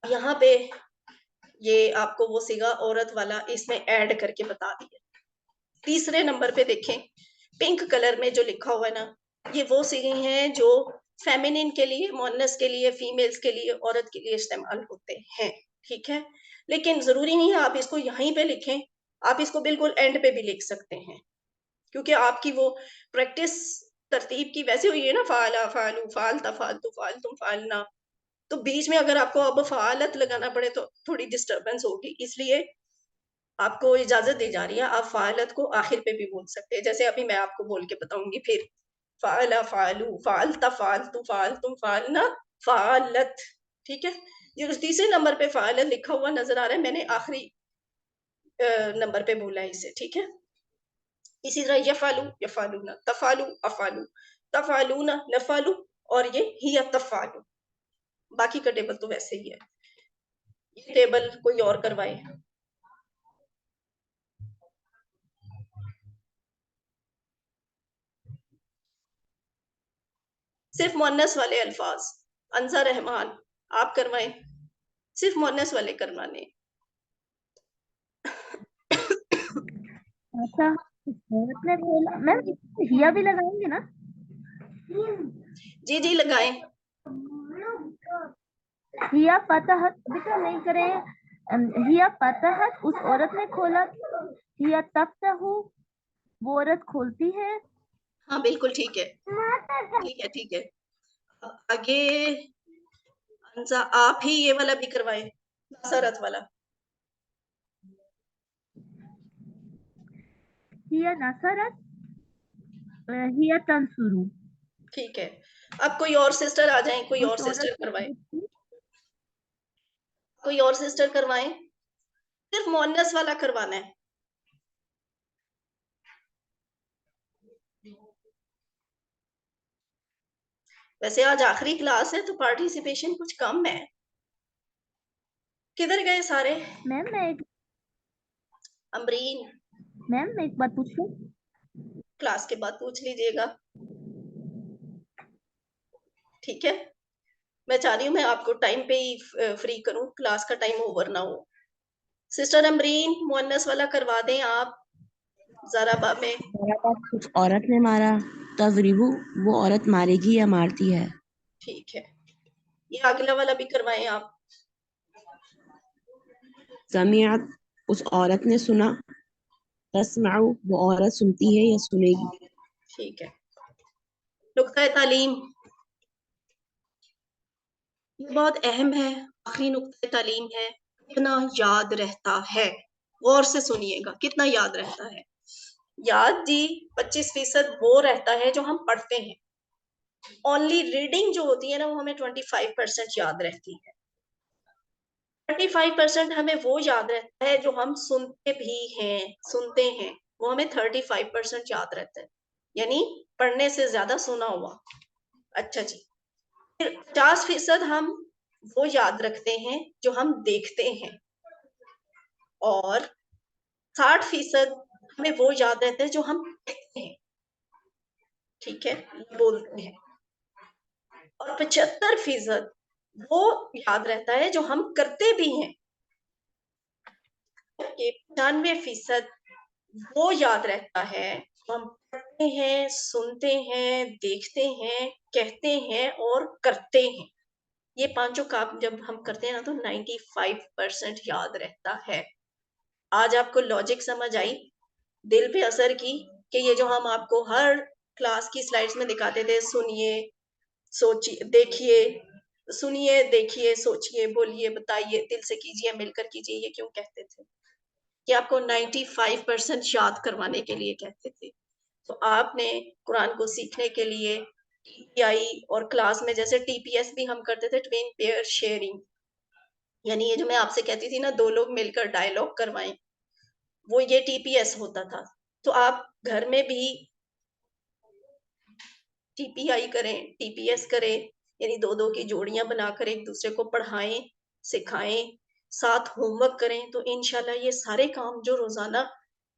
یہاں پہ یہ آپ کو وہ صیغہ عورت والا اس میں ایڈ کر کے بتا دیا. تیسرے نمبر پہ دیکھیں پنک کلر میں جو لکھا ہوا ہے نا، یہ وہ صیغے ہیں جو فیمینن کے لیے، مؤنث کے لیے، فیمیلز کے لیے، عورت کے لیے استعمال ہوتے ہیں. ٹھیک ہے، لیکن ضروری نہیں ہے آپ اس کو یہیں پہ لکھیں، آپ اس کو بالکل اینڈ پہ بھی لکھ سکتے ہیں، کیونکہ آپ کی وہ پریکٹس ترتیب کی ویسے ہوئی ہے نا، فعلا فعلو فعلت فعلتو فعلتم فعلنا، تو بیچ میں اگر آپ کو اب فعالت لگانا پڑے تو تھوڑی ڈسٹربنس ہوگی. اس لیے آپ کو اجازت دی جا رہی ہے آپ فعالت کو آخر پہ بھی بول سکتے ہیں، جیسے ابھی میں آپ کو بول کے بتاؤں گی. پھر فعلا فعلو فعلت فعلتو فعلتم فعلنا فعلت. ٹھیک ہے، یہ تیسرے نمبر پہ فعالت لکھا ہوا نظر آ رہا ہے، میں نے آخری نمبر پہ بولا ہے اسے. ٹھیک ہے، اسی طرح یفعلو یفعلون، تفعلو افعلو، تفعلون نفعلو، اور یہ ہی تفعلو. باقی کا ٹیبل تو ویسے ہی ہے. یہ ٹیبل کوئی اور کروائے. صرف مؤنث والے الفاظ. انزا رحمان آپ کروائیں, صرف مؤنث والے کروانے. اچھا عورت نے بولا میم ہیا بھی لگائیں گے نا؟ جی لگائیں. ہیا فتحت بیٹا نہیں کریں. ہیا فتحت اس عورت نے کھولا. ہیا تفتح وہ عورت کھولتی ہے. ہاں بالکل ٹھیک ہے. آگے انزا آپ ہی یہ والا بھی کروائیں, نصرت والا. ہیا نصرت ہیا تنصرو. ٹھیک ہے. اب کوئی اور سسٹر آ جائیں, کوئی اور اس سسٹر عورت کروائیں, کوئی اور سسٹر کروائیں. صرف مؤنث والا کروانا ہے. ویسے آج آخری کلاس ہے تو پارٹیسپیشن کچھ کم ہے. کدھر گئے سارے؟ میم امرین میں ایک بات پوچھ لوں. کلاس کے بعد پوچھ لیجیے گا, ٹھیک ہے. میں چاہ رہی ہوں میں آپ کو ٹائم پہ ہی فری کروں, کلاس کا ٹائم اوور نہ ہو. سسٹر امرین مؤنث والا کروا دیں آپ ذرا با میں. کچھ عورت نے مارا تضریبو وہ عورت مارے گی یا مارتی ہے. ٹھیک ہے. یہ اگلا والا بھی کروائیں آپ. سمیعت اس عورت نے سنا. تسمع وہ عورت سنتی ہے یا سنے گی. ٹھیک ہے. نقطۂ تعلیم یہ بہت اہم ہے, آخری نقطۂ تعلیم ہے. کتنا یاد رہتا ہے, غور سے سنیے گا, کتنا یاد رہتا ہے. یاد جی 25% وہ رہتا ہے جو ہم پڑھتے ہیں. اونلی ریڈنگ جو ہوتی ہے نا وہ ہمیں 25% یاد رہتی ہے. 25% ہمیں وہ یاد رہتا ہے جو ہم سنتے ہیں, وہ ہمیں 35% یاد رہتا ہے. یعنی پڑھنے سے زیادہ سنا ہوا. اچھا جی. 50% ہم وہ یاد رکھتے ہیں جو ہم دیکھتے ہیں, اور 60% ہمیں وہ یاد رہتا ہے جو ہم کہتے ہیں, ٹھیک ہے, بولتے ہیں. اور 75% وہ یاد رہتا ہے جو ہم کرتے بھی ہیں. 95% وہ یاد رہتا ہے جو ہم پڑھتے ہیں, سنتے ہیں, دیکھتے ہیں, کہتے ہیں اور کرتے ہیں. یہ پانچوں کام جب ہم کرتے ہیں نا تو 95% یاد رہتا ہے. آج آپ کو لاجک سمجھ آئی, دل پہ اثر کی, کہ یہ جو ہم آپ کو ہر کلاس کی سلائیڈز میں دکھاتے تھے, سنیے, سوچیے, دیکھیے, سنیے, دیکھیے, سوچیے, بولیے, بتائیے, دل سے کیجیے, مل کر کیجیے, یہ کیوں کہتے تھے؟ کہ آپ کو 95% یاد کروانے کے لیے کہتے تھے. تو آپ نے قرآن کو سیکھنے کے لیے TPI اور کلاس میں جیسے TPS بھی ہم کرتے تھے, ٹوین پیئر شیئرنگ, یعنی یہ جو میں آپ سے کہتی تھی نا 2 لوگ مل کر ڈائلاگ کروائیں, وہ یہ TPS ہوتا تھا. تو آپ گھر میں بھی TPI کریں, TPS کریں, یعنی 2 کی جوڑیاں بنا کر ایک دوسرے کو پڑھائیں, سکھائیں, ساتھ ہوم ورک کریں. تو انشاءاللہ یہ سارے کام جو روزانہ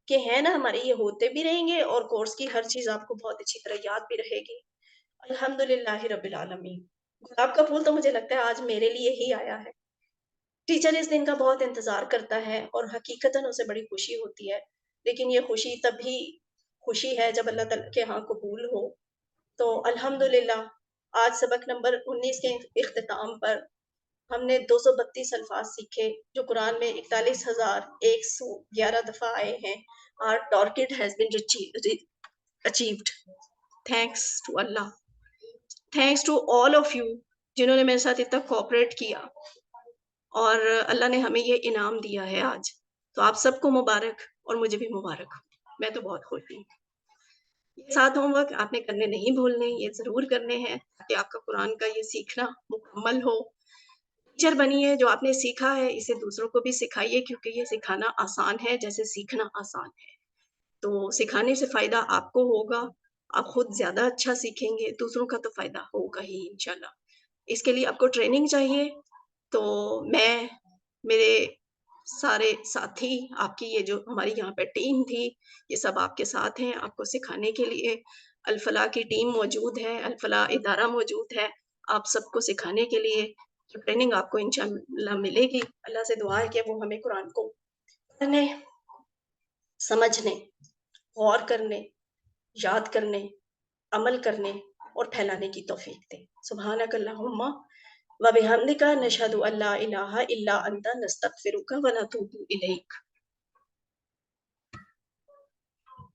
کے ہیں نا ہمارے, یہ ہوتے بھی رہیں گے, اور کورس کی ہر چیز آپ کو بہت اچھی طرح یاد بھی رہے گی. الحمدللہ رب العالمین. گلاب کا پھول تو مجھے لگتا ہے آج میرے لیے ہی آیا ہے. ٹیچر اس دن کا بہت انتظار کرتا ہے, اور حقیقتاً اسے بڑی خوشی ہوتی ہے, لیکن یہ خوشی تبھی خوشی ہے جب اللہ تعالیٰ کے ہاں قبول ہو. تو الحمدللہ آج سبق نمبر 19 کے اختتام پر ہم نے 232 الفاظ سیکھے, جو قرآن میں 41,111 دفعہ آئے ہیں. Our target has been achieved. Thanks to Allah. Thanks to all of you جنہوں نے میرے ساتھ اتنا کوآپریٹ کیا, اور اللہ نے ہمیں یہ انعام دیا ہے آج. تو آپ سب کو مبارک, اور مجھے بھی مبارک. میں تو بہت خوش ہوں. یہ 7 ہوم ورک آپ نے کرنے نہیں بھولنے, یہ ضرور کرنے ہیں تاکہ آپ کا قرآن کا یہ سیکھنا مکمل ہو. ٹیچر بنیے, جو آپ نے سیکھا ہے اسے دوسروں کو بھی سکھائیے, کیونکہ یہ سکھانا آسان ہے جیسے سیکھنا آسان ہے. تو سکھانے سے فائدہ آپ کو ہوگا, آپ خود زیادہ اچھا سیکھیں گے, دوسروں کا تو فائدہ ہوگا ہی انشاءاللہ. اس کے لیے آپ کو ٹریننگ چاہیے. تو میں, میرے سارے ساتھی, آپ کی یہ جو ہماری یہاں پہ ٹیم تھی, یہ سب آپ کے ساتھ ہیں آپ کو سکھانے کے لیے. الفلاح کی ٹیم موجود ہے، الفلاح ادارہ موجود ہے آپ سب کو سکھانے کے لیے. تو ٹریننگ آپ کو انشاءاللہ ملے گی. اللہ سے دعا ہے کہ وہ ہمیں قرآن کو پڑھنے، سمجھنے، غور کرنے، یاد کرنے، عمل کرنے اور پھیلانے کی توفیق دے. سبحانک اللہم و بحمدک نشہد ان لا الہ الا انت نستغفرک و نتوب الیک.